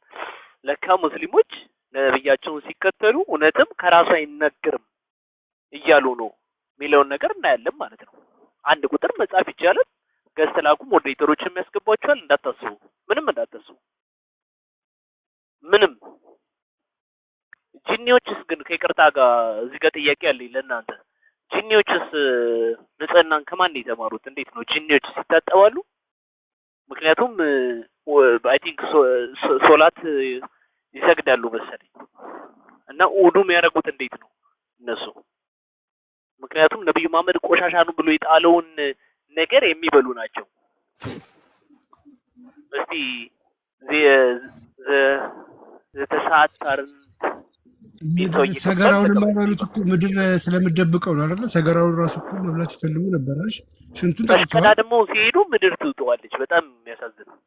ለካ ሙስሊሞች ነብያቸውን ሲከተሉ እውነትም ከራሱ አይናገርም እያሉ ነው የሚለውን ነገር እናያለን ማለት ነው። አንድ ቁጥር መጻፍ ይቻላል። ገስተላኩ ሞዴሬተሮች የሚያስገባቸዋል። እንዳታስቡ፣ ምንም እንዳታስቡ። ምንም ጂኒዎችስ ግን ከይቅርታ ጋር እዚህ ጋር ጥያቄ አለኝ ለእናንተ። ጂኒዎችስ ንጽህናን ከማን የተማሩት? እንዴት ነው ጂኒዎችስ ይታጠባሉ? ምክንያቱም አይ ቲንክ ሶላት ይሰግዳሉ መሰለኝ እና ውዱ የሚያደርጉት እንዴት ነው እነሱ? ምክንያቱም ነብዩ መሐመድ ቆሻሻ ነው ብሎ የጣለውን ነገር የሚበሉ ናቸው። እስቲ ዘተሳታርን ሰገራውን ማባሉት እኮ ምድር ስለምደብቀው ነው አይደል? ሰገራውን ራሱ እኮ መብላት ይፈልጉ ነበር አይደል? ሽንቱን ተሽከዳ ደግሞ ሲሄዱ ምድር ትውጠዋለች። በጣም የሚያሳዝነው።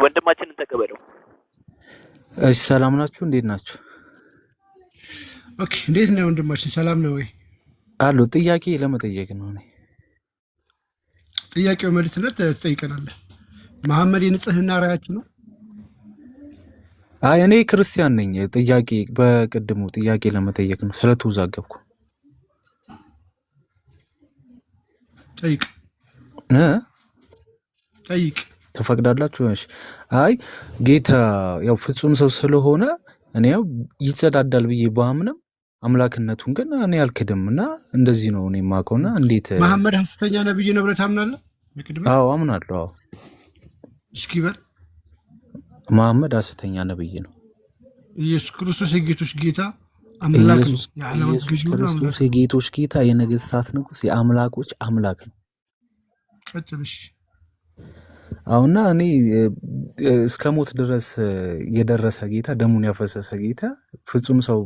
ወንድማችንን ተቀበለው። እሺ ሰላም ናችሁ? እንዴት ናችሁ? ኦኬ እንዴት ነው ወንድማችን? ሰላም ነው ወይ? አሉ ጥያቄ ለመጠየቅ ነው እኔ። ጥያቄው መልስለት ትጠይቀናለህ። መሐመድ የንጽህና ራያችን ነው። አይ እኔ ክርስቲያን ነኝ። ጥያቄ በቅድሙ ጥያቄ ለመጠየቅ ነው ስለተወዛገብኩ። ጠይቅ ጠይቅ ትፈቅዳላችሁ? እሺ። አይ ጌታ ያው ፍጹም ሰው ስለሆነ እኔ ያው ይጸዳዳል ብዬ ባምንም አምላክነቱን ግን እኔ አልክድም እና እንደዚህ ነው እኔ የማውቀውና እንዴት መሐመድ ሐሰተኛ ነብይ ነው ብለህ ታምናለህ? አዎ አምናለሁ። አዎ እስኪ በል መሐመድ ሐሰተኛ ነብይ ነው። ኢየሱስ ክርስቶስ የጌቶች ጌታ አምላክ ነው። ኢየሱስ ክርስቶስ የጌቶች ጌታ የነገስታት ንጉስ የአምላኮች አምላክ ነው። ቀጥልሽ። አሁና እኔ እስከ ሞት ድረስ የደረሰ ጌታ ደሙን ያፈሰሰ ጌታ ፍጹም ሰው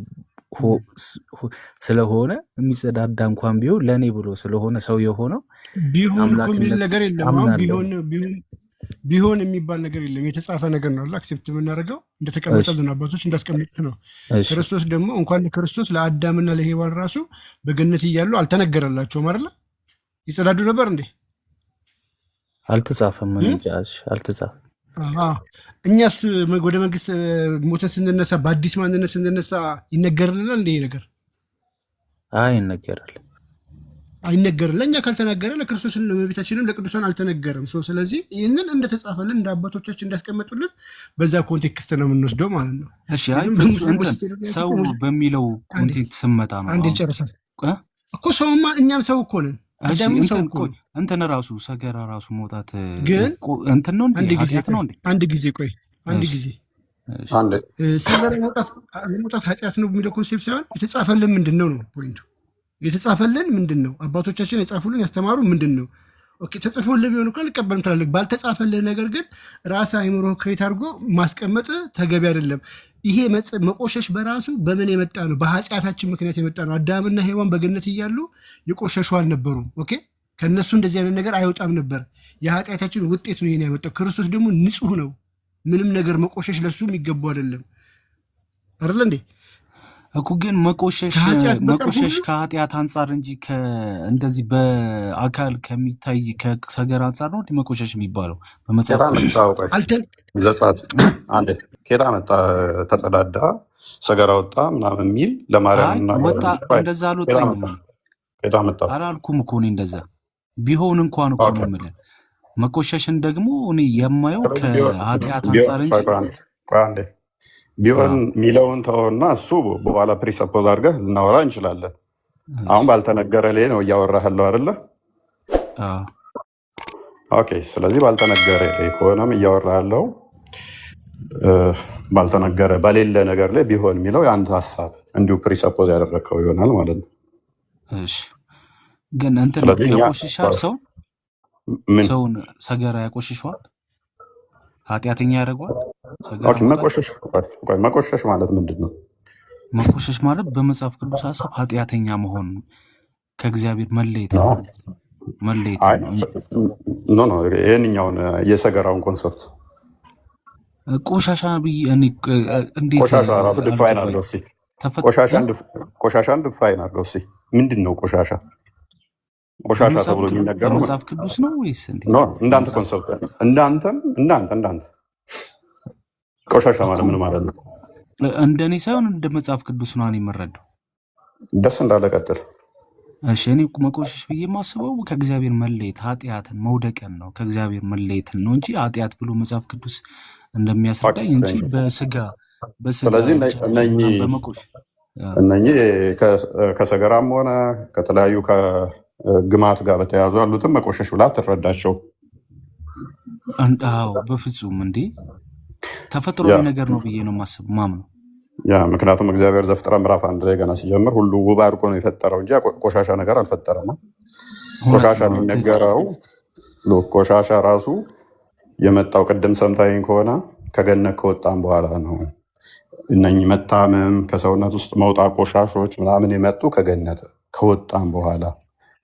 ስለሆነ የሚጸዳዳ እንኳን ቢሆን ለኔ ብሎ ስለሆነ ሰው የሆነው ቢሆን ነገር የለም። ቢሆን የሚባል ነገር የለም። የተጻፈ ነገር ነው። አክሴፕት የምናደርገው እንደተቀመጠልን አባቶች እንዳስቀመጡት ነው። ክርስቶስ ደግሞ እንኳን ለክርስቶስ ለአዳምና ለሔዋን ራሱ በገነት እያሉ አልተነገረላቸውም አይደለ? ይጸዳዱ ነበር እንዴ? አልተጻፈም። ምን እንጃሽ አልተጻፈም። እኛስ ወደ መንግስት ሞተ ስንነሳ በአዲስ ማንነት ስንነሳ ይነገርልናል እንዴ? ነገር አይነገርልን አይነገርልን። ለእኛ ካልተነገረ ለክርስቶስን ለቤታችንም ለቅዱሳን አልተነገረም። ስለዚህ ይህንን እንደተጻፈልን እንደ አባቶቻችን እንዳስቀመጡልን በዛ ኮንቴክስት ነው የምንወስደው ማለት ነው። እሺ። ሰው በሚለው ኮንቴክስት ስመጣ ነው አንዴ ጨርሳል እኮ ሰውማ እኛም ሰው እኮ ነን። እንትን ራሱ ሰገራ ራሱ መውጣት ግን እንትን ነው እንዴ? ኃጢአት ነው እንዴ? አንድ ጊዜ ሰገራ መውጣት ኃጢአት ነው የሚለው ኮንሴፕት ሳይሆን የተጻፈልን ምንድን ነው ፖይንቱ። የተጻፈልን ምንድን ነው? አባቶቻችን የጻፉልን ያስተማሩ ምንድን ነው? ኦኬ ተጽፎልህ ቢሆን እኮ ልቀበል ትላለህ። ባልተጻፈልህ ነገር ግን ራስህ አይምሮ ክሬት አድርጎ ማስቀመጥ ተገቢ አይደለም። ይሄ መቆሸሽ በራሱ በምን የመጣ ነው? በኃጢአታችን ምክንያት የመጣ ነው። አዳምና ሔዋን በገነት እያሉ የቆሸሹ አልነበሩም። ኦኬ ከእነሱ እንደዚህ አይነት ነገር አይወጣም ነበር። የኃጢአታችን ውጤት ነው ይሄን ያመጣው። ክርስቶስ ደግሞ ንጹህ ነው። ምንም ነገር መቆሸሽ ለሱ የሚገባው አይደለም አይደል እንዴ? እኮ ግን መቆሸሽ ከኃጢአት አንጻር እንጂ እንደዚህ በአካል ከሚታይ ከሰገር አንጻር ነው እንዲህ መቆሸሽ የሚባለው በመጽሐፍ ኬዳ መጣ ተጸዳዳ ሰገራ ወጣ ምናምን የሚል ለማርያም ወጣ እንደዛ አልወጣኝም አላልኩም እኮ እኔ እንደዛ ቢሆን እንኳን እኮ ነው የምልህ። መቆሸሽን ደግሞ እኔ የማየው ከኃጢአት አንጻር እንጂ ቢሆን ሚለውን ተውና እሱ በኋላ ፕሪሰፖዝ አድርገህ ልናወራ እንችላለን። አሁን ባልተነገረ ላይ ነው እያወራህ ያለው አይደለ? ኦኬ። ስለዚህ ባልተነገረ ላይ ከሆነም እያወራ ያለው ባልተነገረ በሌለ ነገር ላይ ቢሆን የሚለው የአንተ ሀሳብ እንዲሁ ፕሪሰፖዝ ያደረግከው ይሆናል ማለት ነው። እሺ። ግን እንትን ያቆሽሻል ሰውን ሰገራ ያቆሽሸዋል፣ ኃጢአተኛ ያደርገዋል። መቆሸሽ ማለት ምንድን ነው? መቆሸሽ ማለት በመጽሐፍ ቅዱስ ሀሳብ ኃጢአተኛ መሆን ከእግዚአብሔር መለየት ነው። ይህንኛውን የሰገራውን ኮንሰፕት ቆሻሻ ቆሻሻ ራሱ ድፋይን አድርገው እስኪ ቆሻሻን ድፋይን አድርገው እስኪ ምንድን ነው ቆሻሻ? ቆሻሻ ተብሎ የሚነገረው መጽሐፍ ቅዱስ ነው ወይስ እንዳንተ ኮንሰፕት? እንዳንተ ቆሻሻ ማለት ምን ማለት ነው? እንደኔ ሳይሆን እንደ መጽሐፍ ቅዱስ ነው እኔ የምረዳው። ደስ እንዳለ ቀጥል። እሺ። እኔ መቆሸሽ ብዬ የማስበው ከእግዚአብሔር መለየት ኃጢአትን መውደቅን ነው፣ ከእግዚአብሔር መለየትን ነው እንጂ ኃጢአት ብሎ መጽሐፍ ቅዱስ እንደሚያስረዳኝ እንጂ በስጋ ስለዚህ እነኚህ ከሰገራም ሆነ ከተለያዩ ከግማት ጋር በተያያዙ ያሉትም መቆሸሽ ብላ ትረዳቸው። አዎ በፍጹም እንዴ ተፈጥሯዊ ነገር ነው ብዬ ነው ማምነው። ምክንያቱም እግዚአብሔር ዘፍጥረት ምዕራፍ 1 ላይ ገና ሲጀምር ሁሉ ውብ አድርጎ ነው የፈጠረው እንጂ ቆሻሻ ነገር አልፈጠረም። ቆሻሻ የሚነገረው ቆሻሻ ራሱ የመጣው ቅድም ሰምታኝ ከሆነ ከገነት ከወጣም በኋላ ነው። እነኚህ መታመም ከሰውነት ውስጥ መውጣት ቆሻሾች ምናምን የመጡ ከገነት ከወጣም በኋላ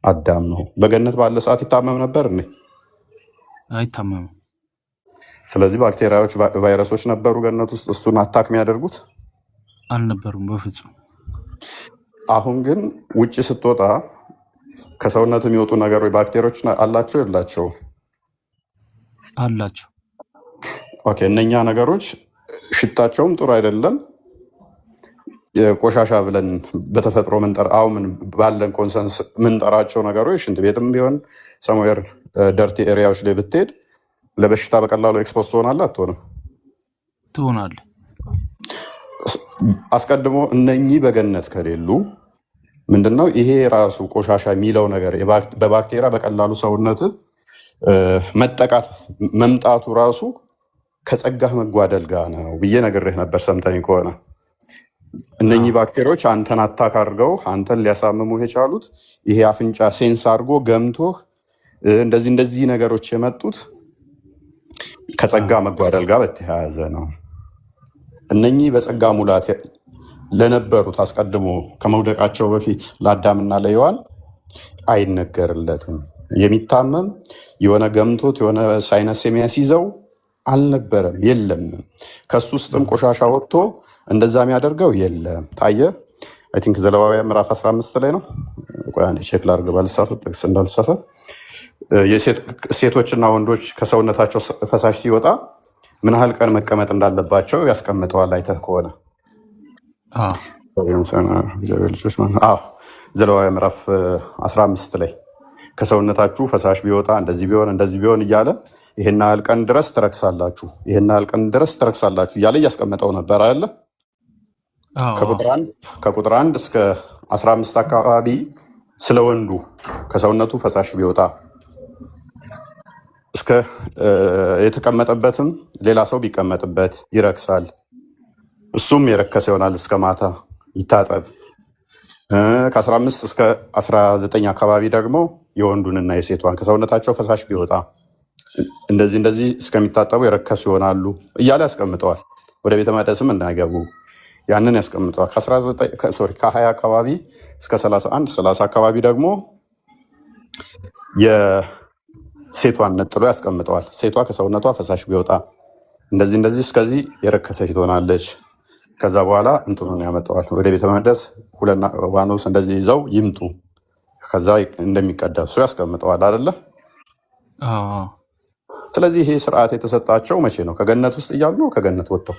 አዳም ነው። በገነት ባለ ሰዓት ይታመም ነበር እንዴ? አይታመምም። ስለዚህ ባክቴሪያዎች፣ ቫይረሶች ነበሩ ገነት ውስጥ እሱን አታክ የሚያደርጉት አልነበሩም በፍጹም። አሁን ግን ውጭ ስትወጣ ከሰውነት የሚወጡ ነገሮች ባክቴሪያዎች አላቸው የላቸው? አላቸው። ኦኬ። እነኛ ነገሮች ሽታቸውም ጥሩ አይደለም። የቆሻሻ ብለን በተፈጥሮ አሁን ባለን ኮንሰንስ ምንጠራቸው ነገሮች ሽንት ቤትም ቢሆን ሰምዌር ደርቲ ኤሪያዎች ላይ ብትሄድ ለበሽታ በቀላሉ ኤክስፖዝ ትሆናለህ አትሆንም? ትሆናለህ። አስቀድሞ እነኚህ በገነት ከሌሉ ምንድነው ይሄ ራሱ ቆሻሻ የሚለው ነገር በባክቴሪያ በቀላሉ ሰውነት መጠቃት መምጣቱ ራሱ ከጸጋህ መጓደል ጋር ነው ብዬ ነግሬህ ነበር። ሰምተኝ ከሆነ እነኚህ ባክቴሪያዎች አንተን አታክ አድርገው አንተን ሊያሳምሙህ የቻሉት ይሄ አፍንጫ ሴንስ አድርጎ ገምቶህ እንደዚህ ነገሮች የመጡት ከጸጋ መጓደል ጋር በተያያዘ ነው። እነኚህ በጸጋ ሙላት ለነበሩት አስቀድሞ ከመውደቃቸው በፊት ለአዳምና ለሔዋን አይነገርለትም። የሚታመም የሆነ ገምቶት የሆነ ሳይነስ የሚያስይዘው አልነበረም፣ የለም። ከሱ ውስጥም ቆሻሻ ወጥቶ እንደዛ የሚያደርገው የለም። ታየ። አይ ቲንክ ዘሌዋውያን ምዕራፍ 15 ላይ ነው። ቆይ አንዴ ቼክ ላድርግ ባልሳሳት፣ ጥቅስ እንዳልሳሳት። ሴቶችና ወንዶች ከሰውነታቸው ፈሳሽ ሲወጣ ምን ያህል ቀን መቀመጥ እንዳለባቸው ያስቀምጠዋል። አይተህ ከሆነ ዘሌዋውያን ምዕራፍ 15 ላይ ከሰውነታችሁ ፈሳሽ ቢወጣ እንደዚህ ቢሆን እያለ ይሄን ያህል ቀን ድረስ ትረክሳላችሁ፣ ይሄን ያህል ቀን ድረስ ትረክሳላችሁ እያለ እያስቀመጠው ነበር አይደለ? ከቁጥር 1 እስከ 15 አካባቢ ስለ ወንዱ ከሰውነቱ ፈሳሽ ቢወጣ እስከ የተቀመጠበትም ሌላ ሰው ቢቀመጥበት ይረክሳል፣ እሱም የረከሰ ይሆናል፣ እስከ ማታ ይታጠብ። ከ15 እስከ 19 አካባቢ ደግሞ የወንዱንና የሴቷን ከሰውነታቸው ፈሳሽ ቢወጣ እንደዚህ እስከሚታጠቡ የረከሱ ይሆናሉ እያለ ያስቀምጠዋል። ወደ ቤተ መቅደስም እንዳይገቡ ያንን ያስቀምጠዋል። ከ20 አካባቢ እስከ 30 አካባቢ ደግሞ የሴቷን ነጥሎ ያስቀምጠዋል። ሴቷ ከሰውነቷ ፈሳሽ ቢወጣ እንደዚህ እስከዚህ የረከሰች ትሆናለች። ከዛ በኋላ እንትኑን ያመጣዋል ወደ ቤተ መቅደስ። ሁለት ዋኖስ እንደዚህ ይዘው ይምጡ፣ ከዛ እንደሚቀደሱ ያስቀምጠዋል አይደለ? ስለዚህ ይሄ ስርዓት የተሰጣቸው መቼ ነው? ከገነት ውስጥ እያሉ ነው? ከገነት ወጥተው?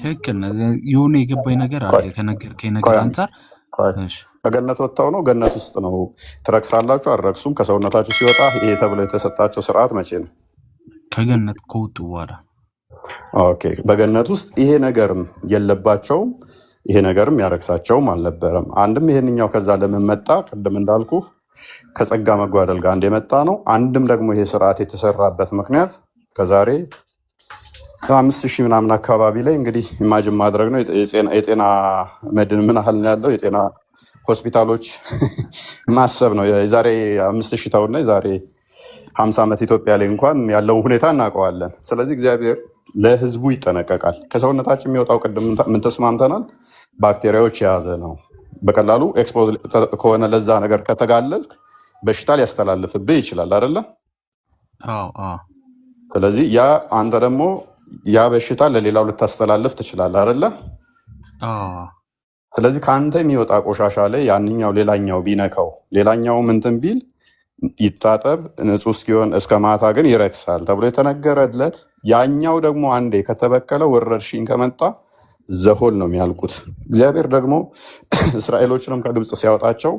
ትክክል። የሆነ የገባኝ ነገር አለ ከነገርከኝ ነገር አንጻር። ከገነት ወጥተው ነው? ገነት ውስጥ ነው። ትረክሳላችሁ አልረክሱም ከሰውነታችሁ ሲወጣ ይሄ ተብሎ የተሰጣቸው ስርዓት መቼ ነው? ከገነት ከወጡ በኋላ። ኦኬ። በገነት ውስጥ ይሄ ነገርም የለባቸውም፣ ይሄ ነገርም ያረክሳቸውም አልነበረም። አንድም ይሄንኛው ከዛ ለምን መጣ? ቅድም እንዳልኩ ከጸጋ መጓደል ጋር አንድ የመጣ ነው። አንድም ደግሞ ይሄ ስርዓት የተሰራበት ምክንያት ከዛሬ 5000 ምናምን አካባቢ ላይ እንግዲህ ኢማጅን ማድረግ ነው። የጤና መድን ምን ያህል ነው ያለው? የጤና ሆስፒታሎች ማሰብ ነው። የዛሬ 5000 ተውና የዛሬ 50 ዓመት ኢትዮጵያ ላይ እንኳን ያለውን ሁኔታ እናውቀዋለን። ስለዚህ እግዚአብሔር ለህዝቡ ይጠነቀቃል። ከሰውነታችን የሚወጣው ቅድም ምን ተስማምተናል? ባክቴሪያዎች የያዘ ነው። በቀላሉ ኤክስፖዝ ከሆነ ለዛ ነገር ከተጋለጥክ በሽታ ሊያስተላልፍብህ ይችላል አይደለ? ስለዚህ ያ አንተ ደግሞ ያ በሽታ ለሌላው ልታስተላልፍ ትችላለህ አይደለ? ስለዚህ ከአንተ የሚወጣ ቆሻሻ ላይ ያንኛው ሌላኛው ቢነካው ሌላኛው ምንትን ቢል ይታጠብ ንጹህ እስኪሆን እስከ ማታ ግን ይረክሳል ተብሎ የተነገረለት፣ ያኛው ደግሞ አንዴ ከተበከለ ወረርሽኝ ከመጣ ዘሆል ነው የሚያልቁት። እግዚአብሔር ደግሞ እስራኤሎችንም ከግብፅ ሲያወጣቸው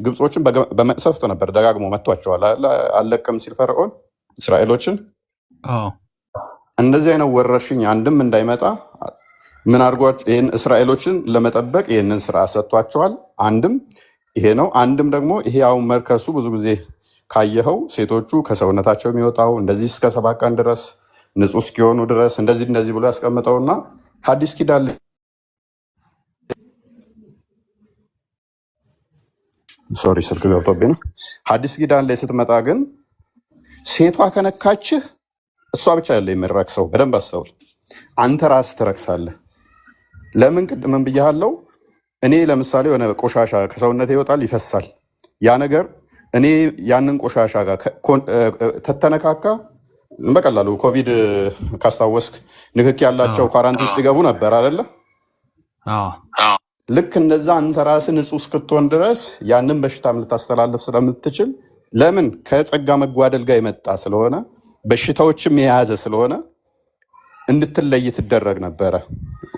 ግብፆችን በመቅሰፍት ነበር ደጋግሞ መቷቸዋል። አልለቅም ሲል ፈርዖን እስራኤሎችን እንደዚህ አይነት ወረርሽኝ አንድም እንዳይመጣ ምን አድርጓቸው ይህን እስራኤሎችን ለመጠበቅ ይህንን ስራ ሰጥቷቸዋል። አንድም ይሄ ነው። አንድም ደግሞ ይሄ አሁን መርከሱ ብዙ ጊዜ ካየኸው ሴቶቹ ከሰውነታቸው የሚወጣው እንደዚህ እስከ 7 ቀን ድረስ ንጹህ እስኪሆኑ ድረስ እንደዚህ ብሎ ያስቀምጠውና ሐዲስ ኪዳን ስልክ ገብቶብኝ ነው። ሐዲስ ኪዳን ላይ ስትመጣ ግን ሴቷ ከነካችህ እሷ ብቻ ያለ የሚረክሰው። በደንብ አስተውል። አንተ ራስህ ትረክሳለህ። ለምን? ቅድምን ብያሃለው። እኔ ለምሳሌ የሆነ ቆሻሻ ከሰውነት ይወጣል፣ ይፈሳል። ያ ነገር እኔ ያንን ቆሻሻ ጋር ተተነካካ በቀላሉ ኮቪድ ካስታወስክ ንክክ ያላቸው ኳራንቲን ውስጥ ይገቡ ነበር አይደለ? ልክ እንደዛ አንተ ራስህ ንጹህ እስክትሆን ድረስ ያንን በሽታም ልታስተላልፍ ስለምትችል ለምን ከጸጋ መጓደል ጋር የመጣ ስለሆነ በሽታዎችም የያዘ ስለሆነ እንድትለይ ትደረግ ነበረ።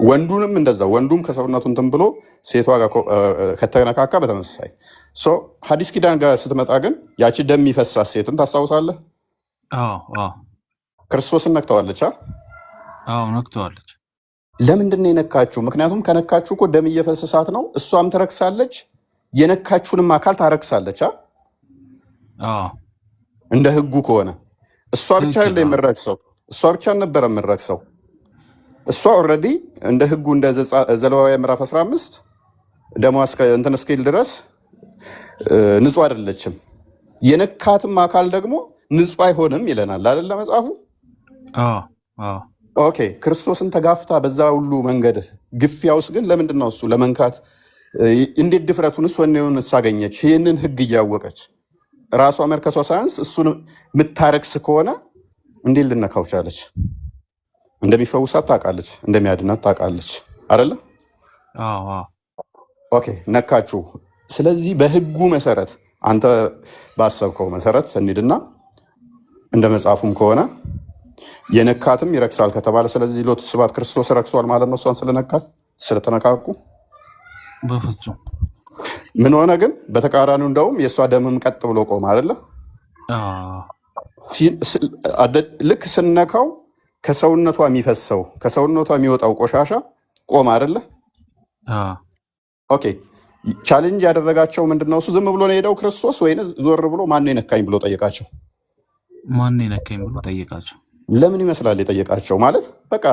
ወንዱንም እንደዛ ወንዱም ከሰውነቱ እንትን ብሎ ሴቷ ጋር ከተነካካ በተመሳሳይ ሐዲስ ኪዳን ጋር ስትመጣ ግን ያቺ ደም የሚፈሳት ሴትን ታስታውሳለህ? ክርስቶስን ነክተዋለች። ነክተዋለች። ለምንድን ነው የነካችሁ? ምክንያቱም ከነካችሁ እኮ ደም እየፈሰሳት ነው፣ እሷም ትረክሳለች፣ የነካችሁንም አካል ታረክሳለች። እንደ ህጉ ከሆነ እሷ ብቻ ላይ የምረክሰው እሷ ብቻ አልነበረ የምረክሰው። እሷ ኦልሬዲ እንደ ህጉ እንደ ዘሌዋውያን ምዕራፍ 15 ደሟ እንትን እስኪል ድረስ ንጹህ አይደለችም። የነካትም አካል ደግሞ ንጹህ አይሆንም ይለናል አይደለ መጽሐፉ? ኦኬ ክርስቶስን ተጋፍታ በዛ ሁሉ መንገድ ግፊያ ውስጥ ግን ለምንድን ነው እሱ ለመንካት እንዴት ድፍረቱንስ ወኔውን ሳገኘች? ይህንን ህግ እያወቀች ራሷ መርከሷ ሳያንስ እሱን የምታረክስ ከሆነ እንዴት ልነካው ቻለች? እንደሚፈውሳት ታውቃለች፣ እንደሚያድናት ታውቃለች አይደለ? ኦኬ ነካችሁ። ስለዚህ በህጉ መሰረት አንተ ባሰብከው መሰረት እንሂድና እንደ መጽሐፉም ከሆነ የነካትም ይረክሳል ከተባለ ስለዚህ ሎት ስብሐት ክርስቶስ ረክሷል ማለት ነው። እሷን ስለነካት ስለተነካኩ በፍጹም ምን ሆነ ግን በተቃራኒው እንደውም የእሷ ደምም ቀጥ ብሎ ቆመ አይደለ? ልክ ስነካው ከሰውነቷ የሚፈሰው ከሰውነቷ የሚወጣው ቆሻሻ ቆመ አይደለ? ኦኬ ቻሌንጅ ያደረጋቸው ምንድነው? እሱ ዝም ብሎ ነው የሄደው ክርስቶስ ወይስ ዞር ብሎ ማነው የነካኝ ብሎ ጠየቃቸው? ማነው የነካኝ ብሎ ጠየቃቸው። ለምን ይመስላል የጠየቃቸው? ማለት በቃ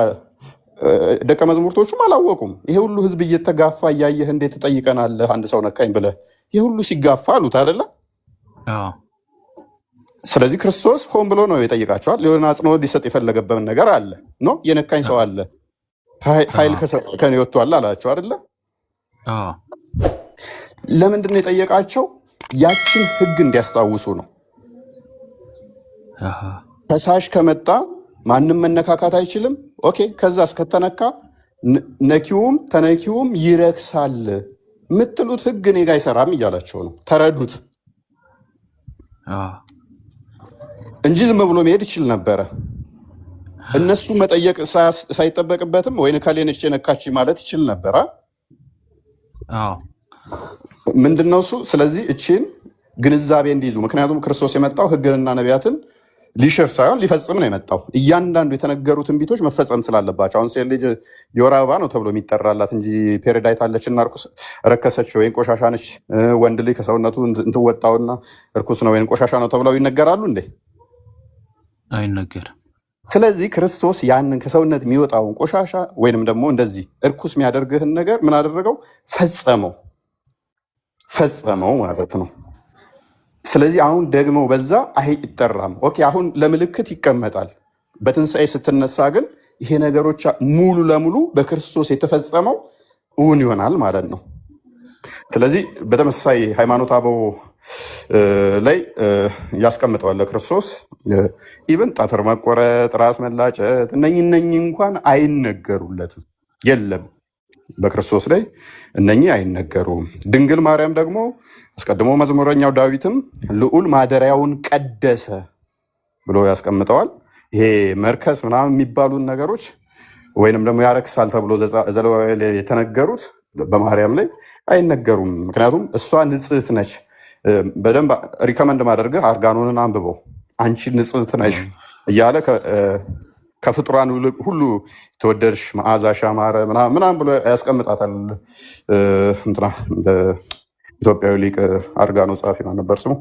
ደቀ መዝሙርቶቹም አላወቁም። ይሄ ሁሉ ህዝብ እየተጋፋ እያየህ እንዴት ትጠይቀናለህ አንድ ሰው ነካኝ ብለህ? ይሄ ሁሉ ሲጋፋ አሉት አይደለ? ስለዚህ ክርስቶስ ሆን ብሎ ነው የጠይቃቸዋል። የሆነ አጽንኦት ሊሰጥ የፈለገበት ነገር አለ ኖ የነካኝ ሰው አለ ኃይል ከኔ ወጥቷል አላቸው አይደለ? ለምንድን ነው የጠየቃቸው? ያችን ህግ እንዲያስታውሱ ነው። ፈሳሽ ከመጣ ማንም መነካካት አይችልም። ኦኬ ከዛ እስከተነካ ነኪውም ተነኪውም ይረክሳል የምትሉት ህግ እኔ ጋ አይሰራም እያላቸው ነው። ተረዱት እንጂ ዝም ብሎ መሄድ ይችል ነበረ። እነሱ መጠየቅ ሳይጠበቅበትም ወይን ከሌነች የነካች ማለት ይችል ነበረ። ምንድነው እሱ? ስለዚህ እቺን ግንዛቤ እንዲይዙ፣ ምክንያቱም ክርስቶስ የመጣው ህግንና ነቢያትን ሊሽር ሳይሆን ሊፈጽም ነው የመጣው። እያንዳንዱ የተነገሩ ትንቢቶች መፈጸም ስላለባቸው አሁን ሴት ልጅ የወር አበባ ነው ተብሎ የሚጠራላት እንጂ ፔሬድ አይታለችና ረከሰች ወይም ቆሻሻ ነች፣ ወንድ ልጅ ከሰውነቱ እንትወጣውና እርኩስ ነው ወይም ቆሻሻ ነው ተብለው ይነገራሉ እንዴ? አይነገርም። ስለዚህ ክርስቶስ ያንን ከሰውነት የሚወጣውን ቆሻሻ ወይንም ደግሞ እንደዚህ እርኩስ የሚያደርግህን ነገር ምን አደረገው? ፈጸመው ማለት ነው። ስለዚህ አሁን ደግሞ በዛ አይጠራም። ኦኬ አሁን ለምልክት ይቀመጣል። በትንሣኤ ስትነሳ ግን ይሄ ነገሮች ሙሉ ለሙሉ በክርስቶስ የተፈጸመው እውን ይሆናል ማለት ነው። ስለዚህ በተመሳሳይ ሃይማኖተ አበው ላይ ያስቀምጠዋል ክርስቶስ ኢቭን ጠፍር መቆረጥ፣ ራስ መላጨት እነኚህ እንኳን አይነገሩለትም። የለም በክርስቶስ ላይ እነኚህ አይነገሩም። ድንግል ማርያም ደግሞ አስቀድሞ መዝሙረኛው ዳዊትም ልዑል ማደሪያውን ቀደሰ ብሎ ያስቀምጠዋል። ይሄ መርከስ ምናምን የሚባሉን ነገሮች ወይንም ደግሞ ያረክሳል ተብሎ ዘሌዋውያን የተነገሩት በማርያም ላይ አይነገሩም። ምክንያቱም እሷ ንጽሕት ነች። በደንብ ሪከመንድ ማድረግህ አርጋኖንን አንብበው። አንቺ ንጽሕት ነሽ እያለ ከፍጡራን ሁሉ ተወደድሽ፣ መዓዛሽ ያማረ ምናምን ብሎ ያስቀምጣታል። እንትና ኢትዮጵያዊ ሊቅ አርጋኖ ጸሐፊ ማን ነበር ስሙ?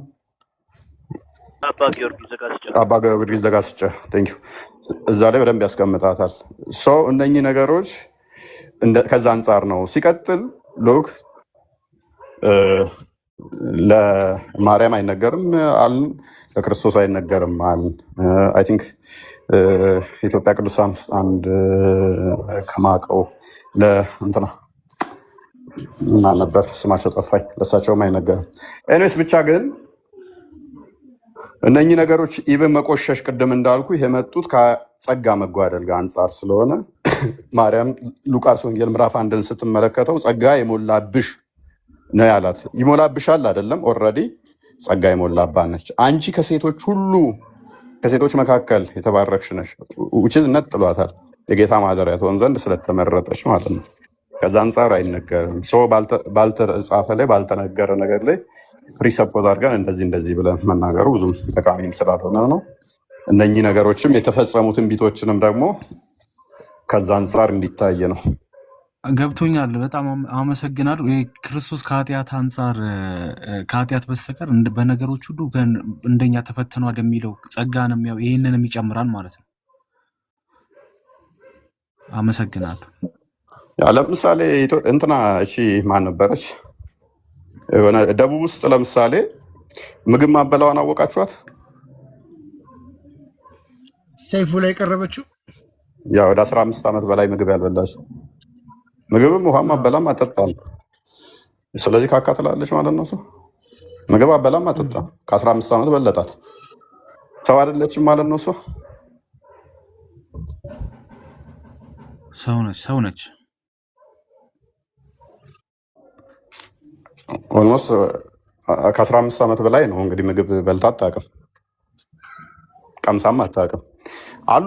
አባ ጊዮርጊስ ዘጋስጫ። እዛ ላይ በደንብ ያስቀምጣታል። ሰው እነኚህ ነገሮች ከዛ አንጻር ነው። ሲቀጥል ሎክ ለማርያም አይነገርም አልን፣ ለክርስቶስ አይነገርም አልን። አይ ቲንክ ኢትዮጵያ ቅዱሳን ውስጥ አንድ ከማቀው ለእንትና እና ነበር ስማቸው ጠፋኝ፣ ለሳቸውም አይነገርም። ኤኒዌይስ ብቻ ግን እነኚህ ነገሮች ኢቨን መቆሸሽ ቅድም እንዳልኩ የመጡት ከጸጋ መጓደል ጋር አንጻር ስለሆነ ማርያም ሉቃስ ወንጌል ምዕራፍ 1ን ስትመለከተው ጸጋ የሞላብሽ ነው ያላት። ይሞላብሻል አይደለም፣ ኦልሬዲ ጸጋ የሞላባት ነች። አንቺ ከሴቶች መካከል የተባረክሽ ነሽ ውችዝ ነጥሏታል። የጌታ ማደሪያ ትሆን ዘንድ ስለተመረጠች ማለት ነው። ከዛ አንጻር አይነገርም። ባልተጻፈ ላይ ባልተነገረ ነገር ላይ ፕሪሰፖዝ አድርገን እንደዚህ ብለን መናገሩ ብዙም ጠቃሚም ስላልሆነ ነው። እነኚህ ነገሮችም የተፈጸሙ ትንቢቶችንም ደግሞ ከዛ አንጻር እንዲታይ ነው። ገብቶኛል። በጣም አመሰግናለሁ። ክርስቶስ ከኃጢአት አንጻር ከኃጢአት በስተቀር በነገሮች ሁሉ እንደኛ ተፈትኗል የሚለው ጸጋንም ያው ይህንንም ይጨምራል ማለት ነው። አመሰግናለሁ። ለምሳሌ እንትና እሺ ማን ነበረች? የሆነ ደቡብ ውስጥ ለምሳሌ ምግብ ማበላዋን አወቃችኋት? ሰይፉ ላይ ቀረበችው ያ ወደ 15 ዓመት በላይ ምግብ ያልበላችው ምግብም ውሃም አበላም አጠጣም። ስለዚህ ካካትላለች ማለት ነው። ምግብ አበላም አጠጣም ከ15 ዓመት በለጣት ሰው አይደለችም ማለት ነው። ሰው ነች። ኦልሞስት ከ15 ዓመት በላይ ነው እንግዲህ ምግብ በልታ አታውቅም፣ ቀምሳም አታውቅም። አሉ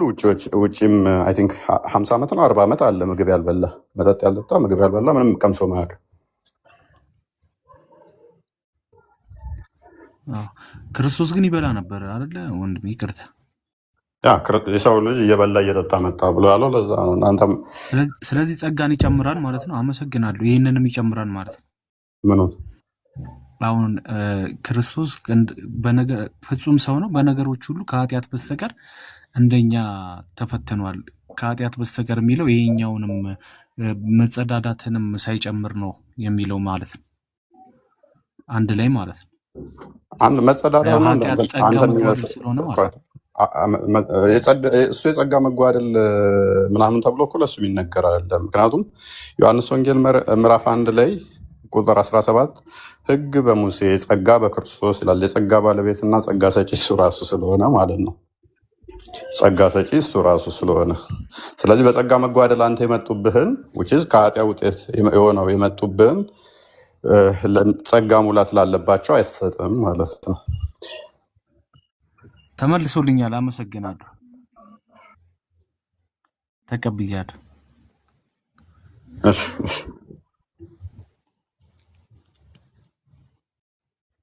ውጭም አይ ቲንክ 50 ዓመት ነው 40 ዓመት አለ ምግብ ያልበላ መጠጥ ያልጠጣ ምግብ ያልበላ ምንም ቀምሶ ማያውቅ። ክርስቶስ ግን ይበላ ነበር አይደለ ወንድሜ? ይቅርታ የሰው ልጅ እየበላ እየጠጣ መጣ ብሎ ያለው ለዛ ነው። እናንተም ስለዚህ ጸጋን ይጨምራል ማለት ነው። አመሰግናለሁ። ይህንንም ይጨምራል ማለት ነው። ምኑ አሁን ክርስቶስ ፍጹም ሰው ነው። በነገሮች ሁሉ ከኃጢአት በስተቀር እንደኛ ተፈተኗል። ከኃጢአት በስተቀር የሚለው ይሄኛውንም መጸዳዳትንም ሳይጨምር ነው የሚለው ማለት ነው። አንድ ላይ ማለት ነው። አንድ መጸዳዳት ኃጢአት ጸጋ መጓደል ስለሆነ ማለት ነው። እሱ የጸጋ መጓደል ምናምን ተብሎ እኮ ለእሱ የሚነገር አይደለም። ምክንያቱም ዮሐንስ ወንጌል ምዕራፍ 1 ላይ ቁጥር 17 ሕግ በሙሴ ጸጋ በክርስቶስ ይላል። የጸጋ ባለቤትና ጸጋ ሰጪ እሱ ራሱ ስለሆነ ማለት ነው። ጸጋ ሰጪ እሱ ራሱ ስለሆነ፣ ስለዚህ በጸጋ መጓደል አንተ የመጡብህን ከኃጢአት ውጤት የሆነው የመጡብህን ጸጋ ሙላት ላለባቸው አይሰጥም ማለት ነው። ተመልሶልኛል። አመሰግናለሁ። ተቀብያለሁ።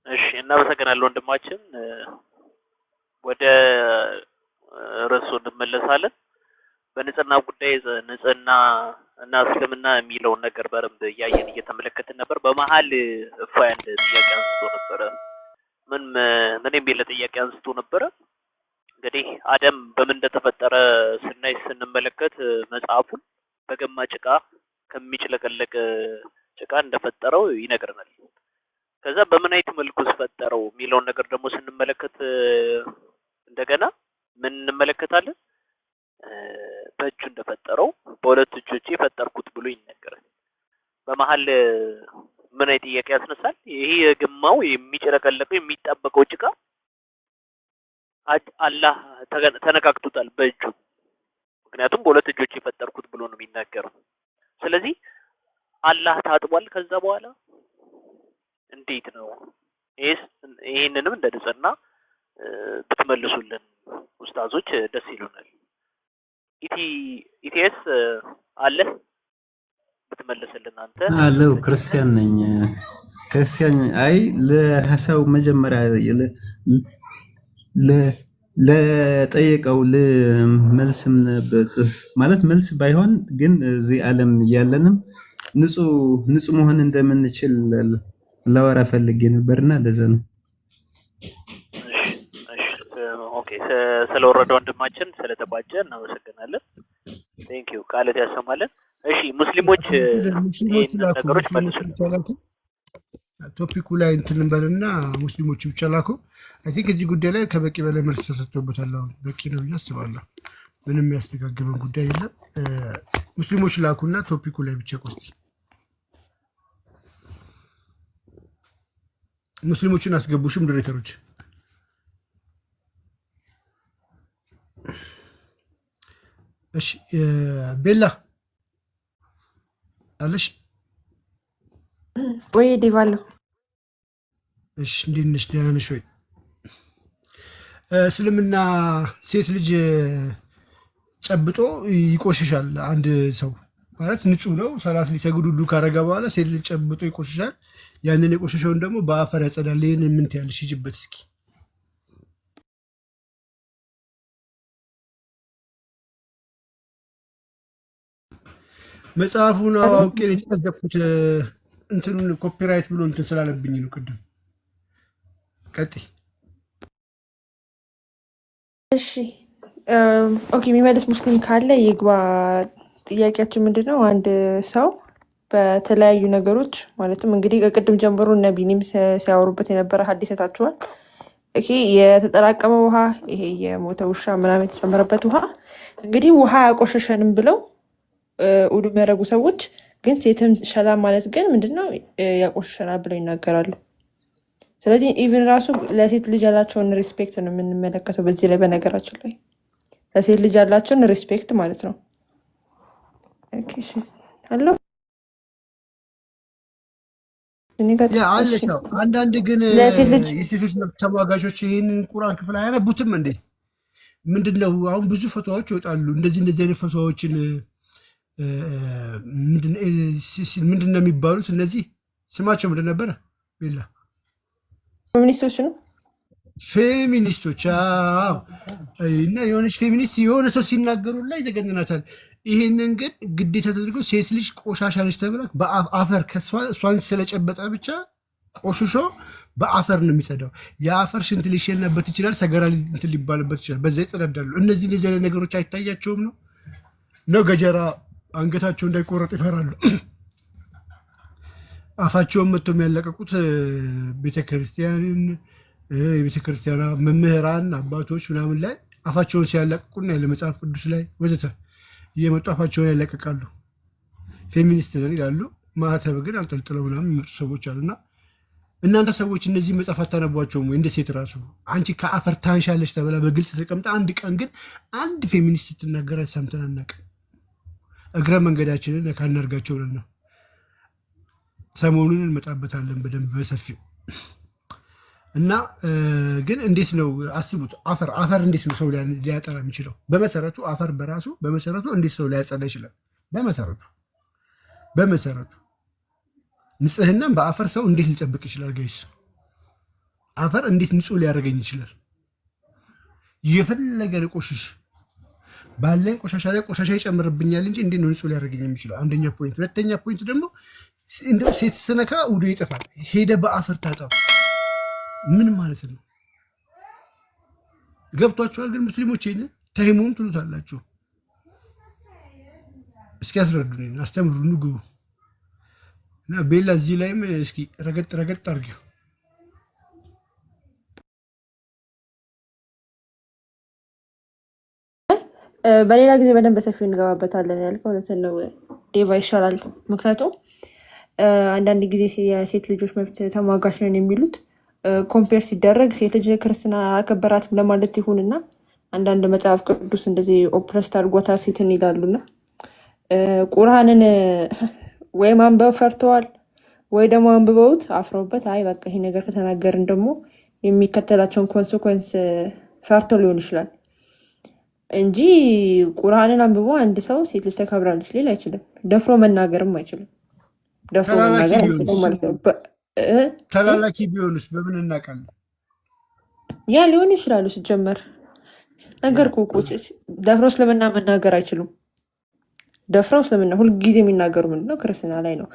እሺ እናመሰግናለን ወንድማችን። ወደ ርዕሱ እንመለሳለን። በንጽህና ጉዳይ ንጽህና እና እስልምና የሚለውን ነገር በደንብ እያየን እየተመለከትን ነበር። በመሀል እፎይ አንድ ጥያቄ አንስቶ ነበረ። ምን የሚል ጥያቄ አንስቶ ነበረ? እንግዲህ አደም በምን እንደተፈጠረ ስንመለከት መጽሐፉን በገማ ጭቃ ከሚጭለቀለቅ ጭቃ እንደፈጠረው ይነግረናል። ከዛ በምን አይነት መልኩ ፈጠረው የሚለውን ነገር ደግሞ ስንመለከት እንደገና ምን እንመለከታለን? በእጁ እንደፈጠረው በሁለት እጆቼ ፈጠርኩት ብሎ ይነገራል። በመሀል ምን አይነት ጥያቄ ያስነሳል? ይሄ የግማው የሚጨለቀለቀው የሚጣበቀው ጭቃ አላህ ተነካክቶታል በእጁ። ምክንያቱም በሁለት እጆቼ ፈጠርኩት ብሎ ነው የሚናገረው። ስለዚህ አላህ ታጥቧል ከዛ በኋላ እንዴት ነው? ይሄንንም እንደ ንጽህና ብትመልሱልን ኡስታዞች ደስ ይሉናል። ኢቲኤስ አለ ብትመልስልን አንተ። አለው ክርስቲያን ነኝ። ክርስቲያን አይ ለሐሳቡ መጀመሪያ ለጠየቀው መልስም ማለት መልስ ባይሆን ግን እዚህ ዓለም ያለንም ንጹህ መሆን እንደምንችል ላወራ ፈልጌ ነበርና ለዛ ነው። ኦኬ ስለወረደ ወንድማችን ስለተባጀ እናመሰግናለን። ቴንክ ዩ ቃለት ያሰማለን። እሺ ሙስሊሞች ነገሮች መልሱልን። ቶፒኩ ላይ እንትን እንበልና ሙስሊሞች ብቻ ላኩ። አይ ቲንክ እዚህ ጉዳይ ላይ ከበቂ በላይ መልስ ተሰጥቶበታል። አሁን በቂ ነው ብዬ አስባለሁ። ምንም ያስተጋግበን ጉዳይ የለም። ሙስሊሞች ላኩና ቶፒኩ ላይ ብቻ ቆይ። ሙስሊሞችን አስገቡሽም ዲሬተሮች። እሺ ቤላ አለሽ ወይ ዲቫሎ? እሺ እንዴት ነሽ? ደህና ነሽ ወይ? እስልምና ሴት ልጅ ጨብጦ ይቆሽሻል። አንድ ሰው ማለት ንጹህ ነው፣ ሰላት ሊሰግድ ሁሉ ካረገ በኋላ ሴት ልጅ ጨብጦ ይቆሽሻል። ያንን የቆሸሸውን ደግሞ በአፈር ያጸዳል። ይህን ምን ትያለሽ? ሂጂበት እስኪ። መጽሐፉን አውቄ ነው የተመዘብኩት። እንትኑን ኮፒራይት ብሎ እንትን ስላለብኝ ነው። ቅድም ቀጥይ። እሺ ኦኬ። የሚመልስ ሙስሊም ካለ ይግባ። ጥያቄያችን ምንድን ነው? አንድ ሰው በተለያዩ ነገሮች ማለትም እንግዲህ ከቅድም ጀምሮ እነ ቢኒም ሲያወሩበት የነበረ ሀዲስ አይታችኋል። ይሄ የተጠራቀመ ውሃ፣ ይሄ የሞተ ውሻ ምናምን የተጨመረበት ውሃ እንግዲህ ውሃ ያቆሸሸንም ብለው ውዱ የሚያደርጉ ሰዎች ግን ሴትም ሸላ ማለት ግን ምንድነው ያቆሸሸናል ብለው ይናገራሉ። ስለዚህ ኢቭን ራሱ ለሴት ልጅ ያላቸውን ሪስፔክት ነው የምንመለከተው በዚህ ላይ። በነገራችን ላይ ለሴት ልጅ ያላቸውን ሪስፔክት ማለት ነው። አለ አለች ነው። አንዳንድ ግን የሴቶች መብት ተሟጋቾች ይህንን ቁርአን ክፍል አያነቡትም እንዴ? ምንድነው አሁን ብዙ ፈትዋዎች ይወጣሉ። እንደዚህ አይነት ፈትዋዎችን ምንድን ነው የሚባሉት? እነዚህ ስማቸው ምንድን ነበረ? ቤላ ፌሚኒስቶች ነው። ፌሚኒስቶች እና የሆነች ፌሚኒስት የሆነ ሰው ሲናገሩ ላይ ይዘገንናታል። ይህንን ግን ግዴታ ተደርጎ ሴት ልጅ ቆሻሻ ነች ተብላ በአፈር እሷን ስለጨበጠ ብቻ ቆሽሾ በአፈር ነው የሚጸዳው። የአፈር ሽንት ሊሸናበት ይችላል፣ ሰገራ እንትን ሊባልበት ይችላል። በዛ ይጸዳዳሉ። እነዚህ አይነት ነገሮች አይታያቸውም ነው ገጀራ አንገታቸው እንዳይቆረጥ ይፈራሉ። አፋቸውን መጥቶ የሚያለቀቁት ቤተክርስቲያንን የቤተክርስቲያና መምህራን አባቶች ምናምን ላይ አፋቸውን ሲያለቅቁና ያለ መጽሐፍ ቅዱስ ላይ ወዘተ እየመጡ አፋቸውን ያለቀቃሉ። ፌሚኒስት ነን ይላሉ። ማህተብ ግን አንጠልጥለው ምናምን የሚመጡ ሰዎች አሉና እናንተ ሰዎች እነዚህ መጽሐፍ አታነቧቸውም ወይ? እንደ ሴት ራሱ አንቺ ከአፈር ታንሻለች ተብላ በግልጽ ተቀምጣ አንድ ቀን ግን አንድ ፌሚኒስት ስትናገር ሰምተን አናውቅም። እግረ መንገዳችንን ካናርጋቸው ብለን ነው። ሰሞኑን እንመጣበታለን በደንብ በሰፊው እና ግን እንዴት ነው አስቡት። አፈር እንዴት ነው ሰው ሊያጠራ የሚችለው? በመሰረቱ አፈር በራሱ በመሰረቱ እንዴት ሰው ሊያጸዳ ይችላል? በመሰረቱ ንጽህናም በአፈር ሰው እንዴት ሊጠብቅ ይችላል? ጋይስ አፈር እንዴት ንጹህ ሊያደርገኝ ይችላል? የፈለገ ቆሽሽ ባለን ቆሻሻ ላይ ቆሻሻ ይጨምርብኛል እንጂ እንዴት ነው ንጹህ ሊያደርገኝ የሚችለው? አንደኛ ፖይንት። ሁለተኛ ፖይንት ደግሞ እንደው ሴት ስነካ ውዱ ይጠፋል። ሄደ በአፈር ታጠብ ምን ማለት ነው? ገብቷችኋል? ግን ሙስሊሞች ይሄን ተይሙም ትሉታላችሁ። እስኪ አስረዱኝ፣ አስተምሩን፣ ግቡ እና ቤላ እዚህ ላይም እስኪ ረገጥ አድርጊው። በሌላ ጊዜ በደንብ በሰፊው እንገባበታለን። ያልከው እውነትን ነው ዴቫ፣ ይሻላል። ምክንያቱም አንዳንድ ጊዜ የሴት ልጆች መብት ተሟጋች ነን የሚሉት ኮምፔር ሲደረግ ሴት ልጅ ክርስትና አከበራትም ለማለት ይሁንና አንዳንድ መጽሐፍ ቅዱስ እንደዚህ ኦፕረስት አድርጓታ ሴትን ይላሉና ቁርአንን ወይ ማንበብ ፈርተዋል ወይ ደግሞ አንብበውት አፍረውበት አይ በቃ ይሄ ነገር ከተናገርን ደግሞ የሚከተላቸውን ኮንሲኮንስ ፈርተው ሊሆን ይችላል እንጂ ቁርአንን አንብቦ አንድ ሰው ሴት ልጅ ተከብራለች ሊል አይችልም። ደፍሮ መናገርም አይችልም። ደፍሮ መናገር አይችልም ማለት ነው። ተላላኪ ቢሆንስ በምን እናውቃለን? ያ ሊሆን ይችላሉ። ሲጀመር ነገር ቁቁጭ ደፍሮ እስልምና መናገር አይችሉም። ደፍረው እስልምና ሁልጊዜ የሚናገሩ ምንድነው ክርስትና ላይ ነው።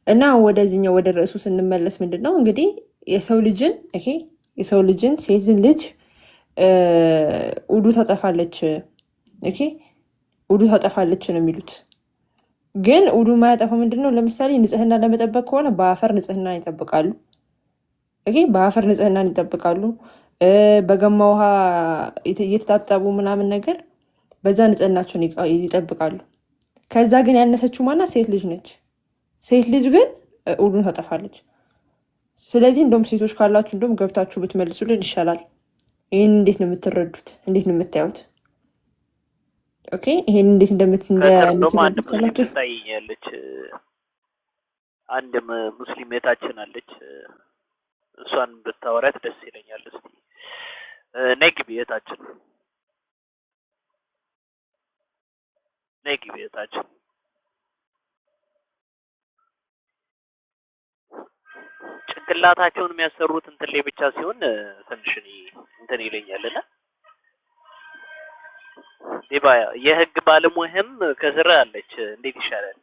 እና ወደዚህኛው ወደ ርዕሱ ስንመለስ ምንድነው እንግዲህ የሰው ልጅን ሴትን ልጅ ውዱ ታጠፋለች ነው የሚሉት። ግን ውዱ ማያጠፋው ምንድነው? ለምሳሌ ንጽህና ለመጠበቅ ከሆነ በአፈር ንጽህናን ይጠብቃሉ። በአፈር ንጽህናን ይጠብቃሉ። በገማ ውሃ እየተጣጠቡ ምናምን ነገር በዛ ንጽህናቸውን ይጠብቃሉ። ከዛ ግን ያነሰችው ማና ሴት ልጅ ነች። ሴት ልጅ ግን ውዱን ታጠፋለች። ስለዚህ እንደውም ሴቶች ካላችሁ እንደውም ገብታችሁ ብትመልሱልን ይሻላል። ይህን እንዴት ነው የምትረዱት? እንዴት ነው የምታዩት? ኦኬ ይሄን እንዴት ከትርዶም አንድ ሙስሊም እንደምትላችሁ ትታየኛለች። አንድ ሙስሊም እህታችን አለች። እሷን ብታወሪያት ደስ ይለኛል። እስቲ ነይ ግቢ እህታችን፣ ነይ ግቢ እህታችን። ጭንቅላታቸውን የሚያሰሩት እንትን ላይ ብቻ ሲሆን ትንሽ እንትን ይለኛልና ዲባያ የህግ ባለሙያም ከስራ አለች። እንዴት ይሻላል?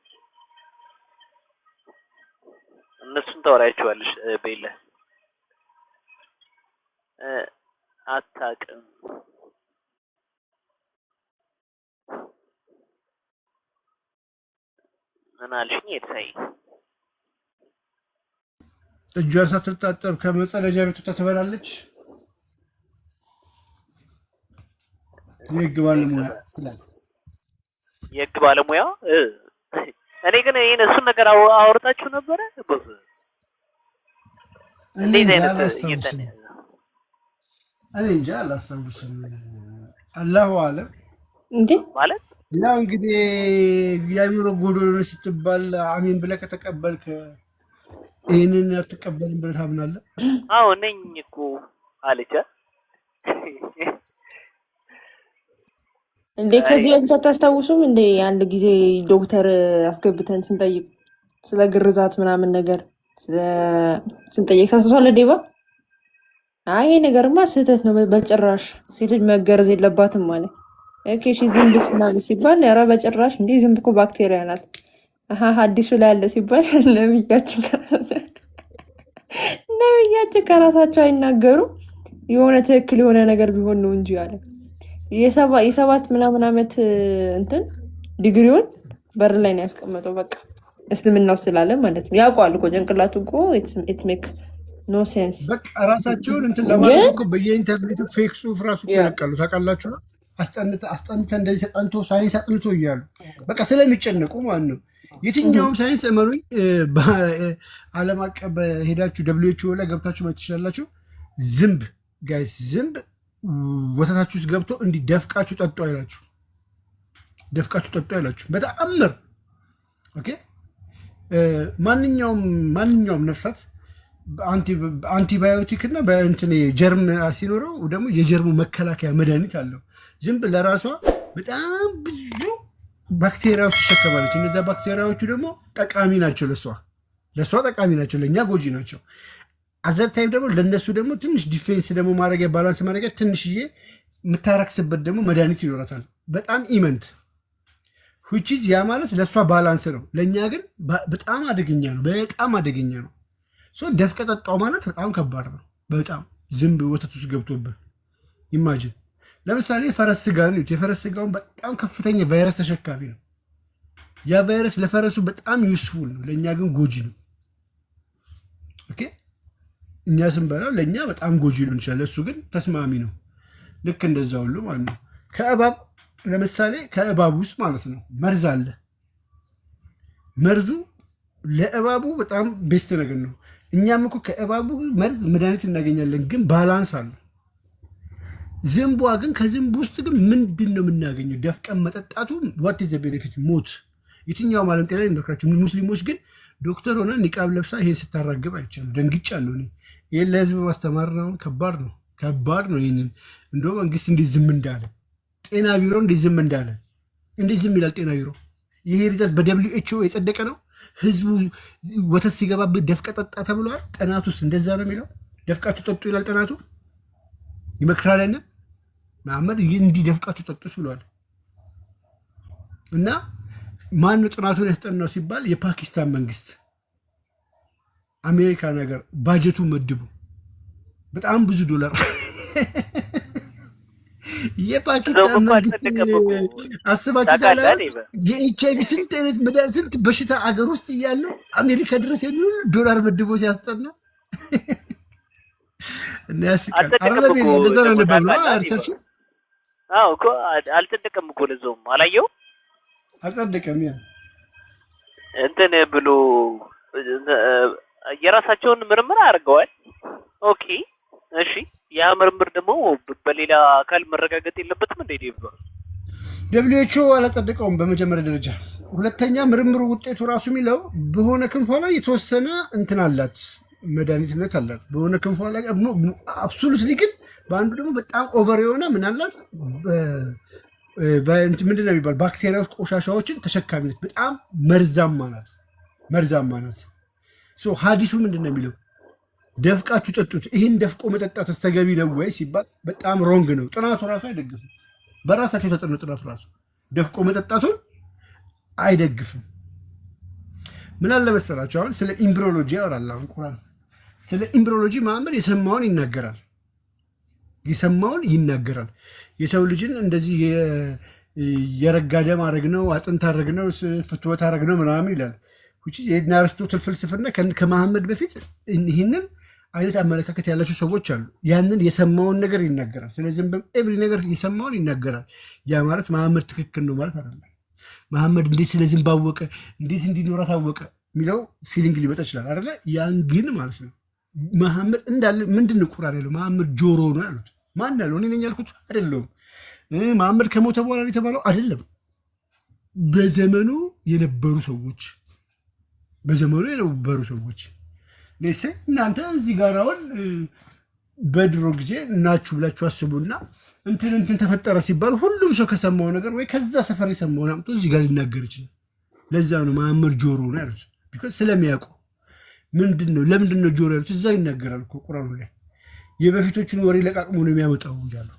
እነሱን ታወራያቸዋለሽ። ቤለ አታውቅም። ምን አልሽኝ? የተሳይ እጇን ሳትታጠብ ከመጸዳጃ ቤት ወጥታ ትበላለች። የህግ ባለሙያ ትላለች። የህግ ባለሙያ እኔ ግን ይሄን እሱን ነገር አውርታችሁ ነበረ? እንዴት አይነት እኔ እንጃ አላስታውስም። አላሁ አለም እንዴ ማለት ያው እንግዲህ የአእምሮ ጎዶሎ ስትባል አሚን ብለህ ከተቀበልክ ይህንን አትቀበልም ብለህ ታምናለህ? አዎ ነኝ እኮ አለች። እንዴ ከዚህ በፊት አታስታውሱም እንዴ? አንድ ጊዜ ዶክተር አስገብተን ስንጠይቅ ስለ ግርዛት ምናምን ነገር ስንጠይቅ ታስታውሳለህ ዴቫ? አይ ይሄ ነገርማ ስህተት ነው በጭራሽ ሴት ልጅ መገረዝ የለባትም ማለት ኦኬ እሺ ዝንብስ ምናምን ሲባል ኧረ በጭራሽ እንዴ ዝንብ እኮ ባክቴሪያ ናት። አዲሱ ላይ አለ ሲባል ነብያችን ከራሳቸው አይናገሩ የሆነ ትክክል የሆነ ነገር ቢሆን ነው እንጂ አለ። የሰባት ምናምን ዓመት እንትን ዲግሪውን በር ላይ ነው ያስቀመጠው። በቃ እስልምናው ስላለ ማለት ነው። ያውቀዋል እኮ ጭንቅላቱ እኮ ኢት ሜክ ኖ ሴንስ። በቃ ራሳቸውን እንትን ለማለት እኮ በየኢንተርኔቱ ፌክ ጽሁፍ ራሱ ይለቃሉ። ታውቃላችሁ? አስጠንተ እንደዚህ ተጠንቶ ሳይንስ አጥንቶ እያሉ በቃ ስለሚጨነቁ ማለት ነው። የትኛውም ሳይንስ እመኑኝ፣ በዓለም አቀፍ በሄዳችሁ WHO ላይ ገብታችሁ ማየት ትችላላችሁ። ዝንብ ጋይስ፣ ዝንብ ወተታችሁ ውስጥ ገብቶ እንዲህ ደፍቃችሁ ጠጡ አይላችሁ፣ ደፍቃችሁ ጠጡ አይላችሁ በተአምር። ኦኬ ማንኛውም ነፍሳት አንቲባዮቲክ እና በእንትን ጀርም ሲኖረው ደግሞ የጀርሙ መከላከያ መድኃኒት አለው። ዝንብ ለራሷ በጣም ብዙ ባክቴሪያዎች ትሸከማለች። እነዚያ ባክቴሪያዎቹ ደግሞ ጠቃሚ ናቸው፣ ለእሷ ጠቃሚ ናቸው፣ ለእኛ ጎጂ ናቸው። አዘር ታይም ደግሞ ለእነሱ ደግሞ ትንሽ ዲፌንስ ደግሞ ማድረጊያ ባላንስ ማድረጊያ ትንሽዬ የምታረክስበት ደግሞ መድኃኒት ይኖራታል። በጣም ኢመንት ዊችዝ ያ ማለት ለእሷ ባላንስ ነው። ለእኛ ግን በጣም አደገኛ ነው፣ በጣም አደገኛ ነው። ደፍቀ ጠጣው ማለት በጣም ከባድ ነው። በጣም ዝንብ ወተት ውስጥ ገብቶብህ ኢማጅን። ለምሳሌ የፈረስ ስጋ ነው። የፈረስ ስጋውን በጣም ከፍተኛ ቫይረስ ተሸካሚ ነው። ያ ቫይረስ ለፈረሱ በጣም ዩስፉል ነው፣ ለእኛ ግን ጎጂ ነው። ኦኬ እኛ ስንበላው ለእኛ በጣም ጎጂ ሊሆን ይችላል፣ እሱ ግን ተስማሚ ነው። ልክ እንደዛ ሁሉ ማለት ነው። ከእባብ ለምሳሌ ከእባብ ውስጥ ማለት ነው መርዝ አለ። መርዙ ለእባቡ በጣም ቤስት ነገር ነው። እኛም እኮ ከእባቡ መርዝ መድኃኒት እናገኛለን፣ ግን ባላንስ አለ። ዝንቧ ግን ከዝንብ ውስጥ ግን ምንድን ነው የምናገኘው? ደፍቀን መጠጣቱ ዋት ዘ ቤኔፊት? ሞት። የትኛውም ዓለም ጤና ይመክራቸው። ሙስሊሞች ግን ዶክተር ሆነ ኒቃብ ለብሳ ይሄን ስታራግብ አይቻልም። ደንግጫለሁ እኔ። ይህን ለህዝብ ማስተማር ነው፣ ከባድ ነው፣ ከባድ ነው። ይህንን እንደ መንግስት እንዴት ዝም እንዳለ፣ ጤና ቢሮ እንዴት ዝም እንዳለ፣ እንዴት ዝም ይላል ጤና ቢሮ? ይሄ ሪዛልት በWHO የጸደቀ ነው። ህዝቡ ወተት ሲገባበት ደፍቀ ጠጣ ተብሏል። ጥናት ውስጥ እንደዛ ነው የሚለው። ደፍቃችሁ ጠጡ ይላል ጥናቱ፣ ይመክራል። አይደል መሐመድ እንዲህ ደፍቃችሁ ጠጡስ ብሏል። እና ማን ጥናቱን ያስጠናው ሲባል የፓኪስታን መንግስት፣ አሜሪካ ነገር ባጀቱ መድቡ በጣም ብዙ $። የፓኪስታን መንግስት አስባችሁታል? የኤችአይቪ ስንት አይነት መድኃኒት ስንት በሽታ አገር ውስጥ እያለው አሜሪካ ድረስ $1 መድቦ ሲያስጠና እና ያስቃል። አረብ እንደዛ ነው ነበር ነው አርሳችሁ? አዎ እኮ አልጸደቀም እኮ ለዞም አላየው አልጸደቀም። ያ እንትን ብሎ የራሳቸውን ምርምር አድርገዋል። ኦኬ እሺ፣ ያ ምርምር ደግሞ በሌላ አካል መረጋገጥ የለበትም እንዴ? ደብሊውኤችኦ አላጸደቀውም በመጀመሪያ ደረጃ። ሁለተኛ ምርምሩ ውጤቱ ራሱ የሚለው በሆነ ክንፏ ላይ የተወሰነ እንትን አላት፣ መድኃኒትነት አላት በሆነ ክንፏ ላይ አብሶሉትሊ። ግን በአንዱ ደግሞ በጣም ኦቨር የሆነ ምን አላት ምንድን ነው የሚባል ባክቴሪያ ቆሻሻዎችን ተሸካሚ ነች። በጣም መርዛማ ናት። ሀዲሱ ምንድን ነው የሚለው? ደፍቃችሁ ጠጡት። ይህን ደፍቆ መጠጣት ተገቢ ነው ወይ ሲባል በጣም ሮንግ ነው። ጥናቱ ራሱ አይደግፍም። በራሳቸው ተጠኑ ጥናቱ ራሱ ደፍቆ መጠጣቱን አይደግፍም። ምን አለ መሰላችሁ? አሁን ስለ ኢምብሪዮሎጂ ያወራል። አሁን ቁርአን ስለ ኢምብሪዮሎጂ መሐመድ የሰማውን ይናገራል። የሰው ልጅን እንደዚህ የረጋ ደም አረግነው፣ አጥንት አረግነው፣ ፍትወት አረግነው ምናምን ይላል። የእነ አርስቶትል ፍልስፍና ከመሐመድ በፊት ይህንን አይነት አመለካከት ያላቸው ሰዎች አሉ። ያንን የሰማውን ነገር ይናገራል። ስለዚህ ኤቭሪ ነገር የሰማውን ይናገራል። ያ ማለት መሐመድ ትክክል ነው ማለት አይደለም። መሐመድ እንዴት ስለ ዝንብ አወቀ፣ እንዴት እንዲኖራት አወቀ የሚለው ፊሊንግ ሊመጣ ይችላል አይደለ? ያን ግን ማለት ነው መሐመድ እንዳለ ምንድን ነው ቁርአን ያለው? መሐመድ ጆሮ ነው ያሉት። ማን ያለው? እኔ ነኝ ያልኩት አይደለም። መሐመድ ከሞተ በኋላ የተባለው አይደለም። በዘመኑ የነበሩ ሰዎች ለሰ እናንተ እዚህ ጋር አሁን በድሮ ጊዜ እናችሁ ብላችሁ አስቡና እንትን ተፈጠረ ሲባል ሁሉም ሰው ከሰማው ነገር ወይ ከዛ ሰፈር የሰማውን አምጥቶ እዚህ ጋር ሊናገር ይችላል። ለዛ ነው መሐመድ ጆሮ ነው ያሉት። ቢኮዝ ስለሚያውቁ ለምንድን ነው ጆሮ ያሉት? እዛ ይናገራል እኮ ቁርአኑ ላይ የበፊቶቹን ወሬ ለቃቅሞ ነው የሚያመጣው እንዳሉ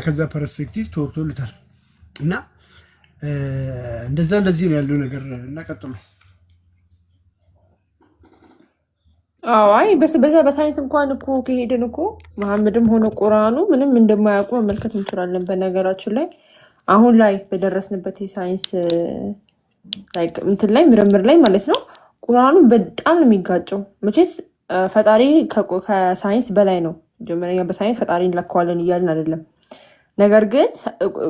ከዛ ፐርስፔክቲቭ ተወርቶልታል። እና እንደዚህ ነው ያለው ነገር። እናቀጥሉ። አይ በሳይንስ እንኳን እኮ ከሄድን እኮ መሐመድም ሆነ ቁርአኑ ምንም እንደማያውቁ መመልከት እንችላለን። በነገራችን ላይ አሁን ላይ በደረስንበት የሳይንስ እንትን ላይ ምርምር ላይ ማለት ነው ቁርአኑ በጣም ነው የሚጋጨው። መቼስ ፈጣሪ ከሳይንስ በላይ ነው። መጀመሪያ በሳይንስ ፈጣሪ እንለካዋለን እያልን አይደለም። ነገር ግን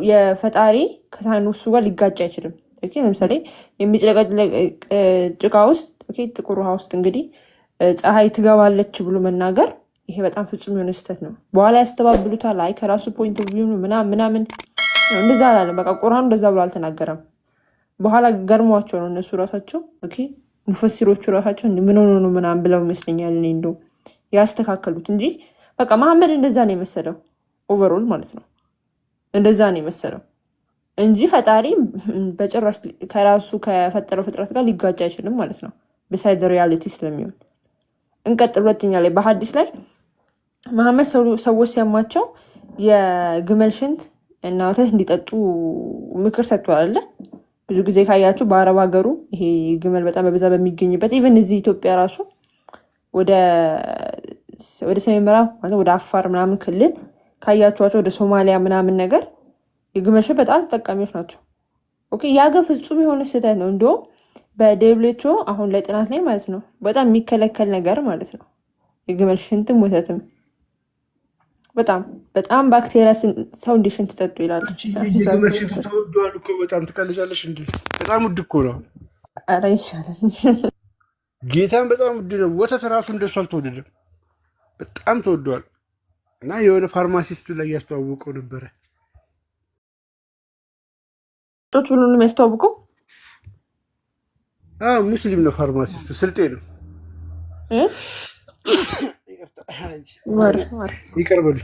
የፈጣሪ ከሳይንሱ ጋር ሊጋጭ አይችልም። ለምሳሌ የሚጭለቀለቅ ጭቃ ውስጥ ጥቁር ውሃ ውስጥ እንግዲህ ፀሐይ ትገባለች ብሎ መናገር ይሄ በጣም ፍጹም የሆነ ስህተት ነው። በኋላ ያስተባብሉታል። አይ ከራሱ ፖይንት ኦፍ ቪው ምናምን እንደዛ አላለም። በቃ ቁርአኑ እንደዛ ብሎ አልተናገረም። በኋላ ገርሟቸው ነው እነሱ ራሳቸው ሙፈሲሮቹ ራሳቸው ምን ሆኖ ነው ምናምን ብለው ይመስለኛል እኔ እንደው ያስተካከሉት እንጂ በቃ መሐመድ እንደዛ ነው የመሰለው። ኦቨርኦል ማለት ነው እንደዛ ነው የመሰለው እንጂ ፈጣሪ በጭራሽ ከራሱ ከፈጠረው ፍጥረት ጋር ሊጋጭ አይችልም ማለት ነው። በሳይድ ሪያሊቲ ስለሚሆን እንቀጥል። ሁለተኛ ላይ በሐዲስ ላይ መሐመድ ሰዎች ሲያማቸው የግመል ሽንት እና ወተት እንዲጠጡ ምክር ሰጥቷል አለ። ብዙ ጊዜ ካያችሁ በአረብ ሀገሩ ይሄ ግመል በጣም በብዛ በሚገኝበት ኢቨን እዚህ ኢትዮጵያ ራሱ ወደ ሰሜን ምዕራብ ማለት ወደ አፋር ምናምን ክልል ካያችኋቸው ወደ ሶማሊያ ምናምን ነገር የግመል ሽንት በጣም ተጠቃሚዎች ናቸው። ያ ግን ፍጹም የሆነ ስህተት ነው። እንዲሁም በደብሊውኤችኦ አሁን ላይ ጥናት ላይ ማለት ነው በጣም የሚከለከል ነገር ማለት ነው የግመል ሽንትም ወተትም በጣም ባክቴሪያ ሰው እንዲሽንት ጠጡ ይላል። የግመል ሽንት ተወዷል እኮ በጣም ትቀልጃለሽ እንዴ? በጣም ውድ እኮ ነው። ኧረ ይሻላል። ጌታን በጣም ውድ ነው። ወተት ራሱ እንደሱ አልተወደደም፣ በጣም ተወዷል። እና የሆነ ፋርማሲስቱ ላይ ያስተዋውቀው ነበረ። ቶት ብሎ ነው የሚያስተዋውቀው። ሙስሊም ነው ፋርማሲስቱ፣ ስልጤ ነው። ይቀርበሉ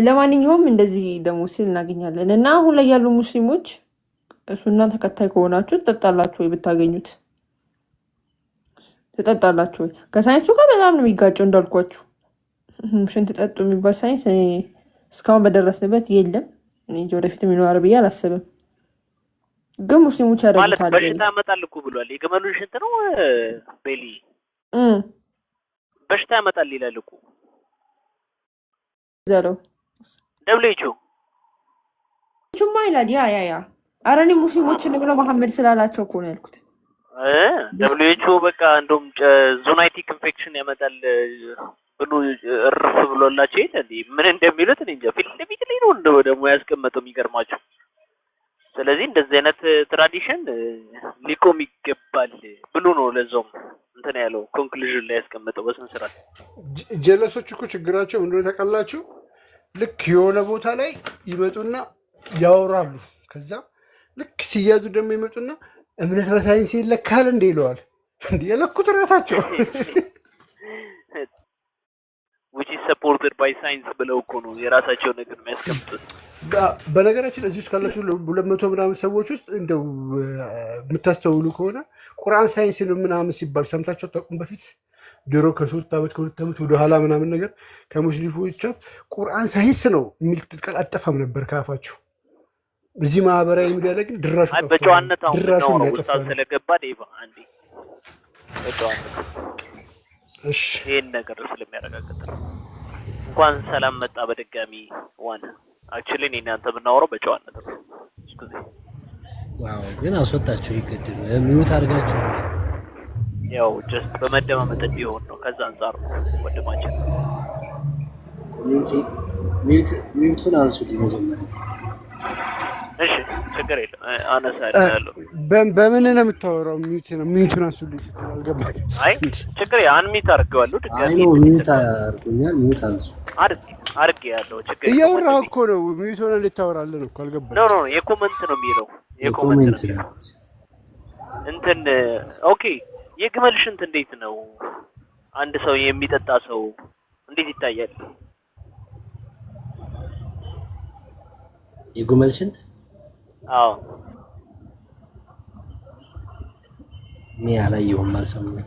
ለማንኛውም እንደዚህ ደግሞ ሲል እናገኛለን። እና አሁን ላይ ያሉ ሙስሊሞች እሱና ተከታይ ከሆናችሁ ትጠጣላችሁ ወይ? ብታገኙት ትጠጣላችሁ ወይ? ከሳይንሱ ጋር በጣም ነው የሚጋጨው እንዳልኳችሁ። ሽንት ጠጡ የሚባል ሳይንስ እስካሁን በደረስንበት የለም። እንጂ ወደፊት የሚኖር ብዬ አላስብም። ግን ሙስሊሞች ያደርጉታል ማለት በሽታ ያመጣል እኮ ብሏል። የግመሉን ሽንት ነው ቤሊ በሽታ ያመጣል ይላል እኮ ዘለው ደብሊውኤችኦ ቹማ ይላል። ያ ኧረ እኔ ሙስሊሞችን ብለው መሐመድ ስላላቸው እኮ ነው ያልኩት። ደብሊውኤችኦ በቃ እንደውም ዞናይቲክ ኢንፌክሽን ያመጣል ብሎ እርፍ ብሎላቸው ይሄ ምን እንደሚሉት እኔ እንጃ። ፊት ለፊት ላይ ነው እንደው ደግሞ ያስቀመጠው። የሚገርማቸው ስለዚህ እንደዚህ አይነት ትራዲሽን ሊቆም ይገባል ብሎ ነው ለዛውም እንትን ያለው ኮንክሉዥን ላይ ያስቀመጠው በስነ ስርዓት። ጀለሶች እኮ ችግራቸው ምንድነው ታውቃላችሁ? ልክ የሆነ ቦታ ላይ ይመጡና ያወራሉ። ከዛ ልክ ሲያዙ ደግሞ ይመጡና እምነት በሳይንስ ይለካል እንዴ ይለዋል። እንዴ የለኩት ራሳቸው which is supported by science ብለው እኮ ነው የራሳቸው ነገር የሚያስቀምጡት። በነገራችን እዚህ ውስጥ ካላችሁ 200 ምናምን ሰዎች ውስጥ እንደው የምታስተውሉ ከሆነ ቁርአን ሳይንስ ነው ምናምን ሲባል ሰምታችሁ አታውቁም? በፊት ድሮ ከ3 ዓመት ከ2 ዓመት ወደ ኋላ ምናምን ነገር ከሙስሊሞች ቁርአን ሳይንስ ነው የሚል ቃል አጠፋም ነበር ካፋቸው። እዚህ ማህበራዊ ሚዲያ ላይ ግን ድራሹ ጠፍቷል። በጨዋነት አሁን ነው ውስጥ ስለገባ ዴቫ አንዴ በጨዋነት እሺ ይሄን ነገር ስለሚያረጋግጥ እንኳን ሰላም መጣ በድጋሚ ዋና አክቹሊ እኔ እናንተ ብናወራው በጨዋነት ነው። እስኪ ዋው ግን አስወጣችሁ ይቀድም ሚውት አድርጋችሁ ያው ጀስት በመደማመጥ እንዲሆን ነው። ከዛ አንፃር ነው ወደማችን ሚውቱን አንሱልኝ መጀመሪያ። እሺ ችግር የለም አነሳለሁ። በምን ነው የምታወራው? ሚውቱን አንሱልኝ ስትል አልገባኝ። አይ ችግር አንሚት አድርገዋለሁ ድጋሚ። አይ ነው ሚውት አድርጉኛል። ሚውት አንሱ አድርጌ ያለው ችግር እያወራህ እኮ ነው። ሚውቱን ልታወራለህ ነው እኮ አልገባኝ። ኖ የኮመንት ነው የሚለው የኮመንት ነው እንትን ኦኬ። የግመል ሽንት እንዴት ነው አንድ ሰው የሚጠጣ ሰው እንዴት ይታያል? የግመል ሽንት? አዎ እኔ አላየሁም አልሰማሁም።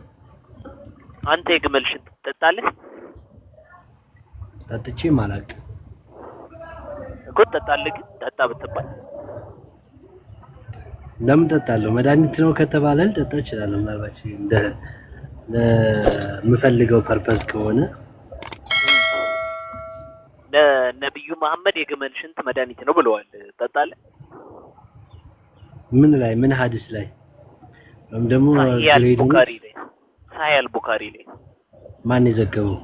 አንተ የግመል ሽንት ትጠጣለህ? ጠጥቼም አላውቅም እኮ። ትጠጣለህ? ግን ጠጣ ብትባል ለምን ጠጣለሁ? መድኃኒት ነው ከተባለ ልጠጣ እችላለሁ። ምናልባት እንደ ለምፈልገው ፐርፐዝ ከሆነ ነብዩ መሐመድ የግመል ሽንት መድኃኒት ነው ብለዋል። ጠጣለህ? ምን ላይ ምን ሐዲስ ላይ ወይም ደግሞ ቡኻሪ ላይ ሳሂህ ቡኻሪ ላይ ማን የዘገበው?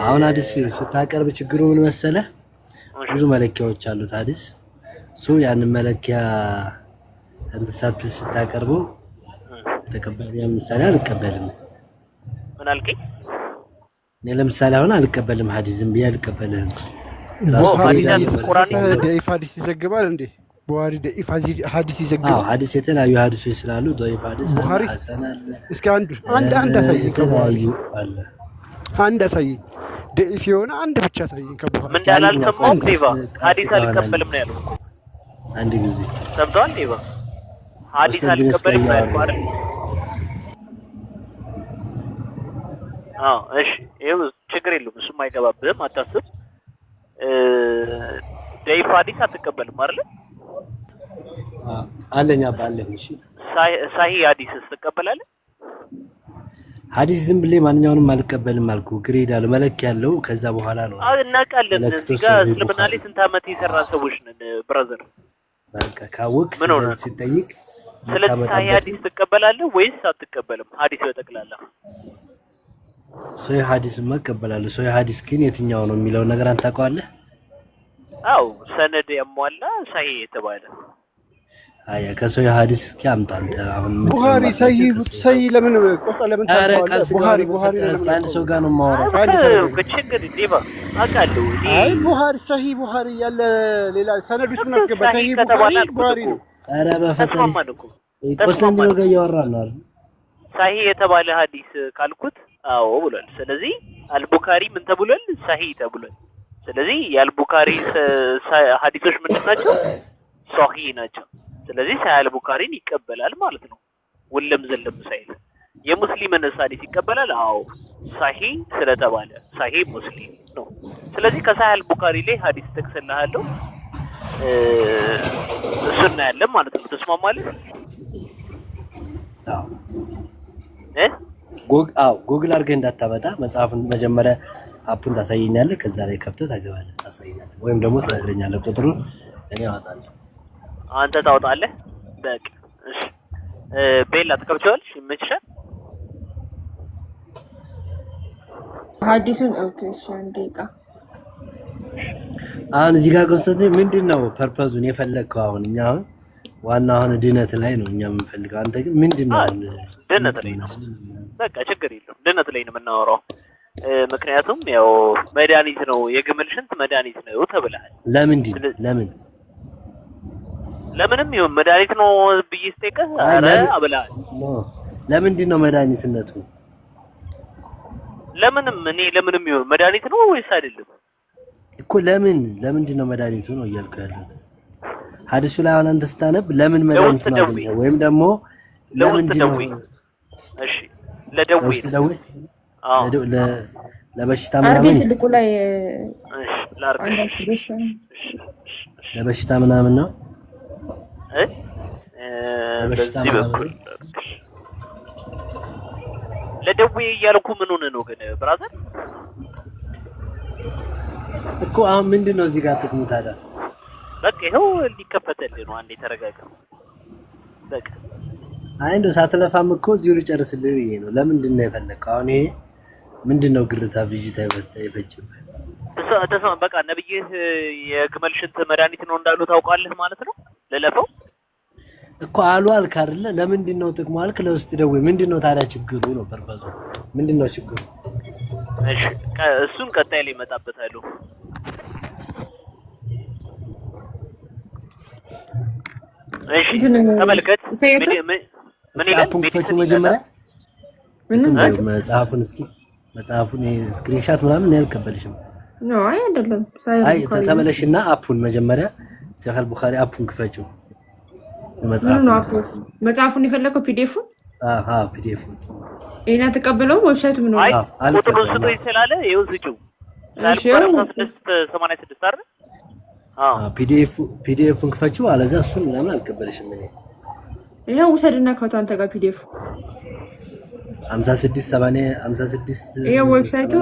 አሁን ሐዲስ ስታቀርብ ችግሩ ምን መሰለህ? ብዙ መለኪያዎች አሉት ሐዲስ ያንን መለኪያ እንትን ስታቀርበው ተቀበል። ለምሳሌ አልቀበልም። ምን አልከኝ? እኔ ለምሳሌ አሁን አልቀበልም ሐዲስ ዝም ብዬ አልቀበልም። ደኢፍ ሐዲስ ይዘግባል እንዴ? ቡኻሪ ደኢፍ ሐዲስ ይዘግባል? አዎ ሐዲስ የተለያዩ ሐዲሶች ስላሉ ደኢፍ ሐዲስ ቡኻሪ ሐሰን አለ። እስኪ አንድ አሳየኝ ከቡኻሪ አለ። አንድ አሳየኝ ደኢፍ የሆነ አንድ ብቻ አሳየኝ ከቡኻሪ። ምን እንዳላልሰማው ዴቫ ሐዲስ አልቀበልም ነው ያለው። አንድ ጊዜ ሰምተዋል ዴቫ? ሐዲስ አልቀበልም ነው ያለው አይደል? አዎ እሺ ይኸው ችግር የለውም። እሱም አይገባብህም አታስብ። ደኢፍ ሐዲስ አትቀበልም አይደል? አለኝ አባለኝ። እሺ ሳሂህ ሐዲስስ ትቀበላለህ? ሐዲስ ዝም ብዬ ማንኛውንም አልቀበልም አልኩ። ግሬድ አለ መለኪያ ያለው ከዛ በኋላ ነው። እናውቃለን። እዚህ ጋር እስልምና ላይ ስንት ዓመት የሰራ ሰዎች ነን ብራዘር። በቃ ካወቅ ሲጠይቅ ስለዚህ ሳሂህ ሐዲስ ትቀበላለህ ወይስ አትቀበልም? ሐዲስ በጠቅላላ ሶሂህ ሐዲስ መቀበላለሁ። ሶሂህ ሐዲስ ግን የትኛው ነው የሚለው ነገር አንተ ታውቀዋለህ? አው ሰነድ ያሟላ ሳሂህ የተባለ አያ ከሶሂህ ሐዲስ ከአምጣ አንተ አሁን ቡኻሪ ሳሂህ ለምን ቆጣ ለምን ታውቀዋለህ? ቡኻሪ አንድ ሰው ጋር ነው የማወራው። ከችግር ዴቫ አውቃለሁ። አይ ቡኻሪ ሳሂህ ቡኻሪ ያለ ሌላ ሰነድ ውስጥ ምን አስገባ? ሳሂህ ቡኻሪ ነው። ኧረ በፈጣሪ ቆስጠንጢኖስ ጋር እያወራን ነው አይደል? ሳሂህ የተባለ ሐዲስ ካልኩት አዎ ብሏል። ስለዚህ አልቡኻሪ ምን ተብሏል? ሳሂህ ተብሏል። ስለዚህ የአልቡኻሪ ሐዲሶች ምንድን ናቸው? ሷሂህ ናቸው። ስለዚህ ሳሂህ አልቡኻሪን ይቀበላል ማለት ነው። ወለም ዘለም ሳይል የሙስሊምን ሐዲስ ይቀበላል። አዎ ሳሂህ ስለተባለ ሳሂህ ሙስሊም ነው። ስለዚህ ከሳሂህ አልቡኻሪ ላይ ሐዲስ ተከሰለሃለሁ እሱና ያለ ማለት ነው። ተስማማለህ? አዎ ጉግል አድርገህ እንዳታመጣ መጽሐፍን መጀመሪያ አፑን ታሳየኛለህ። ከዛ ላይ ከፍተህ ታገባለህ፣ ታሳየኛለህ ወይም ደግሞ ትነግረኛለህ ቁጥሩን እኔ አወጣለሁ። አንተ ታወጣለህ። በቃ እሺ። ቤላ ተከብቻለሽ? ይመችሻል? ሐዲሱን ኦኬ። እሺ አንዴ ቃ አሁን እዚህ ጋር ኮንሰንትሬት ምንድነው ፐርፐዙን የፈለግከው? አሁን እኛ አሁን ዋና አሁን ድነት ላይ ነው እኛ የምንፈልገው። አንተ ግን ምንድነው አሁን? ድነት ላይ ነው። በቃ ችግር የለውም ድነት ላይ ነው የምናወራው። ምክንያቱም ያው መድኃኒት ነው፣ የግመል ሽንት መድኃኒት ነው ተብለሃል። ለምንም ይሁን መድኃኒት ነው ብዬ ስጠይቅህ ኧረ አብለሃል። ለምንድን ነው መድኃኒትነቱ? ለምንም ይሁን መድኃኒት ነው ወይስ አይደለም እኮ ለምንድን ነው መድኃኒቱ ነው እያልኩ ያለሁት። ሐዲሱ ላይ አሁን አንተ ስታነብ ለምን መድኃኒት ነው አገኘው ወይም ደግሞ ለምንድን ነው? እሺ ለደዌ ለበሽታ ምናምን ትልቁ ላይ ለበሽታ ምናምን ነው ለበሽታ ምናምን ለደዌ እያልኩ ምን ሆነ ነው ግን ብራዘር? እኮ አሁን ምንድን ነው እዚህ ጋር ጥቅሙ ታዲያ? በቃ ይኸው ሊከፈተልህ ነው። አንዴ ተረጋጋ። በቃ አይ እንደው ሳትለፋም እኮ እዚሁ ልጨርስልህ ብዬ ነው። ለምንድን ነው የፈለግከው? አሁን ይሄ ምንድን ነው ግርታ ብዥታ የፈጨብህ? በቃ ነብይህ የግመል ሽንት መድኃኒት ነው እንዳሉ ታውቃለህ ማለት ነው። ለለፈው እኮ አሉ አልክ አይደለ? ለምንድን ነው ጥቅሙ አልክ? ለውስጥ ደዌ ምንድን ነው ታዲያ ችግሩ ነው? ፐርፐዙ ምንድን ነው ችግሩ? እሺ እሱን ቀጣይ ላይ እመጣበታለሁ። እሺ ተመልከት። ምን ይላል? ክፈችው መጀመሪያ መጽሐፉን እስኪ መጽሐፉን ስክሪንሻት ምናምን ያልከበልሽም ነው አይደለም። አይ ተመለሽና አፑን መጀመሪያ ሸኸል ቡኻሪ አፑን ክፈችው። መጽሐፉን የፈለከው ፒዲኤፉን? ፒዲኤፉን እና ተቀበለው ዌብሳይቱ ምን ነው? አይ ቁጥሩን ስጠኝ ስላለ ይኸው ስጪው። እሺ 86 አይደል? ፒዲኤፉን ክፈችው። አለዛ እሱን ምናምን አልቀበልሽም እኔ። ይሄው ውሰድና ከቶ አንተ ጋር ፒዲኤፍ 56 ይሄው ዌብሳይቱ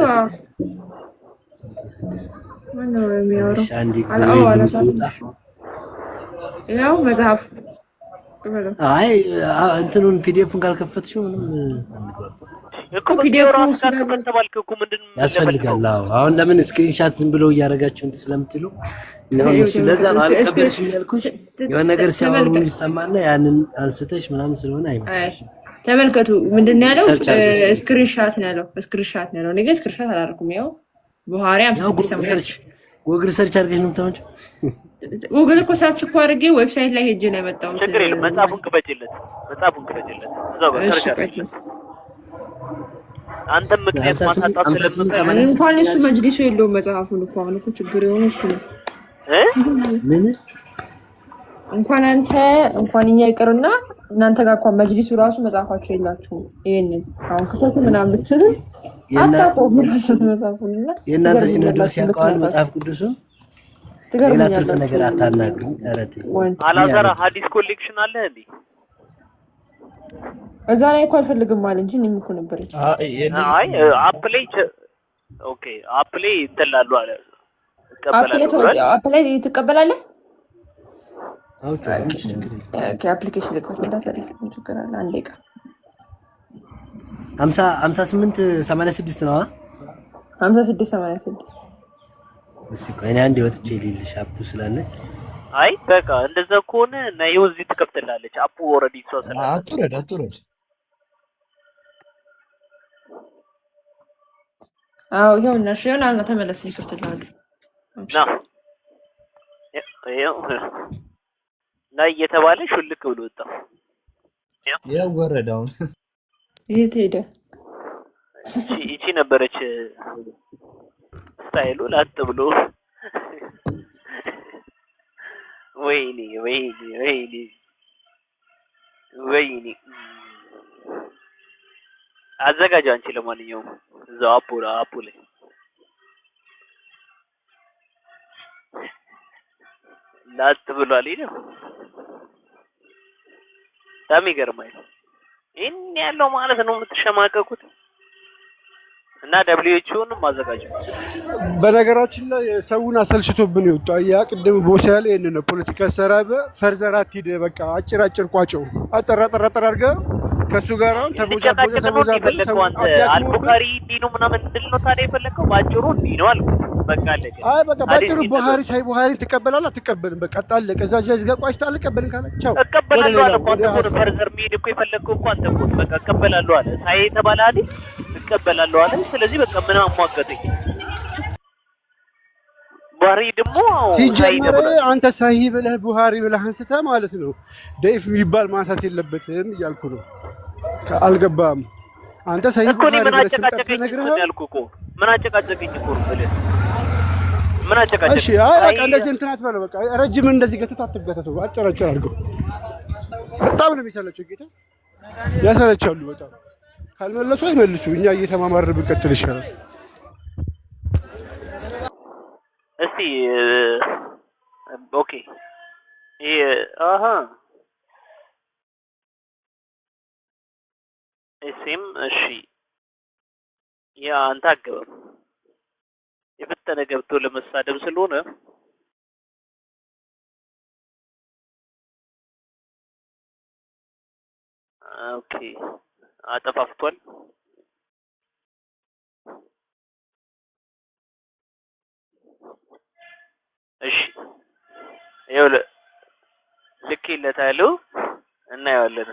56 ምን ነው የሚያወራው? አንዴ ይሄው መጽሐፍ አይ እንትኑን ፒዲኤፉን ካልከፈትሽው ምንም እኮ ፒዲኤፉን ስለተባልከው ምንድን ያስፈልጋል? አሁን ለምን ስክሪንሻት ዝም ብሎ እያደረጋችሁ እንትን ስለምትሉ ለዛ ነው አልቀበልሽም ያልኩሽ። የሆነ ነገር ሲያወሩ ይሰማና ያንን አንስተሽ ምናምን ስለሆነ አይመጣሽ። ተመልከቱ ምንድን ያለው? ስክሪንሻት ነው ያለው። ስክሪንሻት ነው ያለው። እኔ ግን ስክሪንሻት አላደረኩም። ያው ቡሃሪ 56 ጎግል ሰርች አድርገሽ ነው የምታመጪው? ጉግል እኮ ሰርች እኮ አድርጌ ዌብሳይት ላይ ሄጄ ነው የመጣው። ችግር የለም። መጽሐፉን ክፈችለት። እዛው ጋር ሰርች አንተም ምክንያት ማሳጣት ስለምትፈልግ እንኳን እሱ መጅሊሱ የለውም መጽሐፉን እኮ አሁን እኮ ችግር የሆነ እሱ ነው። ምን እንኳን አንተ እንኳን እኛ ይቅርና እናንተ ጋር እንኳን መጅሊሱ ራሱ መጽሐፋቸው የላችሁም። ይሄንን አሁን ክፈቱ ምናምን ብትሉ አታውቁም ራሱ መጽሐፉንና የእናንተ ሲኖዶስ ያውቀዋል መጽሐፍ ቅዱስን። ሌላ ትርፍ ነገር አታናግሩ። አረቴ አላዛራ ሐዲስ ኮሌክሽን አለ እንዴ? እዛ ላይ እኮ አልፈልግም ማለት እንጂ እኔም እኮ ነበር። አይ አፕላይ ኦኬ አፕላይ እንትላሉ አለ እቀበላለሁ። አፕላይ ትቀበላለህ? አው አፕሊኬሽን ልከት እንዳታለ ችግር አለ። አንዴ ቃ 58 86 ነው 56 86 እስቲ ቆይ አንዴ ወጥቼ ልልሽ አፑ ስላለች። አይ በቃ እንደዛ ከሆነ እና ይኸው እዚህ ትከፍትላለች አፑ ኦልሬዲ ሰው ስላለ አትውረድ አዎ ይሄው እና ሽዮና እና ተመለስ ይከፍትላሉ ና ይሄው ላይ እየተባለ ሹልክ ብሎ ወጣ። ያው ወረዳው የት ሄደ? እቺ ነበረች ስታይሉ ላጥ ብሎ ወይኔ አዘጋጅ አንቺ። ለማንኛውም እዛው አፑ ላይ ላጥ ብሏል። ይሄው በጣም ይገርማል። ይሄን ያለው ማለት ነው የምትሸማቀቁት እና ደብሊውኤችኦን ማዘጋጁ። በነገራችን ላይ ሰውን አሰልችቶብን ይወጣ ያ ቅድም ቦሳ ያለ ይሄን ነው ፖለቲካ ሰራበ ፈርዘራት ሂደ በቃ አጭር ቋጨው አጠራ አድርገህ ከሱ ጋር አሁን ተቦጃ ሰው አልቡኻሪ እንዲህ ነው ምናምን እንድል ነው ታዲያ የፈለከው? ባጭሩ እንዲህ ነው አልኩ። በቃ አለቀ። አይ በቃ ሀዲስ ባጭሩ ይዘዙ ቡሃሪ ሳይ ቡሃሪ ትቀበላለህ አትቀበልም? በቃ አለቀ። እዛ ጃዝ ጋር ቋጭታ አልቀበልም ካለ ቻው። ወደ እቀበላለሁ አለ ሌላ እኮ ወደ አንተ እኮ ነው ሀሳብ ፈርዘር መሄድ እኮ የፈለግከው እኮ አንተ እኮ በቃ እቀበላለሁ አለ። ሳይ የተባለ ሀዲስ እቀበላለሁ አለ። ስለዚህ በቃ ምን አሟገተኝ? ቡሃሪ ደግሞ ሳይ ሲጀመር ተብሏል። አንተ ሳሂ ብለህ ቡሃሪ ብለህ አንስተህ ማለት ነው ደይፍ የሚባል ማንሳት የለበትም እያልኩ ነው። አልገባም። አንተ ሳሂ እኮ እኔ ቡሃሪ ምን ብለህ ስም ጠርተህ አጨቃጨቀኝ እኮ ነግረኸው ነው ያልኩህ እኮ። ምን አጨቃጨቀኝ እኮ ነው ብለህ ምን አጨቃጨቀኝ? እሺ አይ በቃ እንደዚህ እንትን አትበለው። በቃ ረጅም እንደዚህ ገተት አትገተተው። አጨራጨር አድርገው። በጣም ነው የሚሰለቸው ጌታ ያሰለቻሉ በጣም። ካልመለሱ አይመልሱ። እኛ እየተማማርን ብንቀጥል ይሻላል። እስቲ ኦኬ ይሄ አሃ እሺም እሺ ያ አንተ አገባም የፈጠነ ገብቶ ለመሳደብ ስለሆነ ኦኬ አጠፋፍቷል። እሺ ይኸውልህ ልኬለታለሁ እናየዋለን።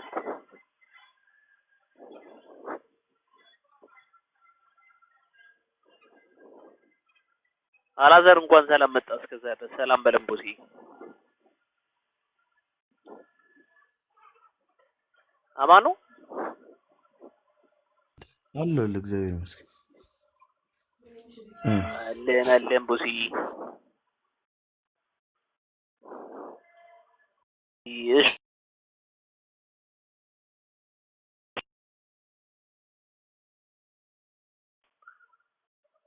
አላዛር እንኳን ሰላም መጣ። እስከዛ ድረስ ሰላም በለምቦሲ አማኑ አለሁ እግዚአብሔር ይመስገን። አለን ቦሲ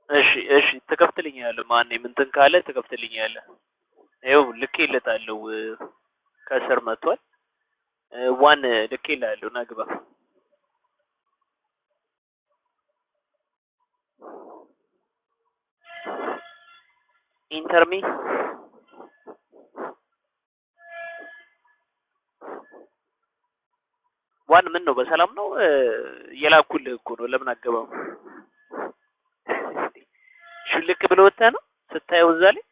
እሺ እሺ ትከፍትልኛለህ። ማን እንትን ካለ ትከፍትልኛለህ። ይኸው ልኬለታለሁ። ከስር መጥቷል። ዋን ልኬልሃለሁ ና ግባ። ኢንተርሚ ዋን ምን ነው በሰላም ነው? እየላኩልህ እኮ ነው። ለምን አገባው? ሽልክ ብለህ ወጥተህ ነው ስታየው እዛ ላይ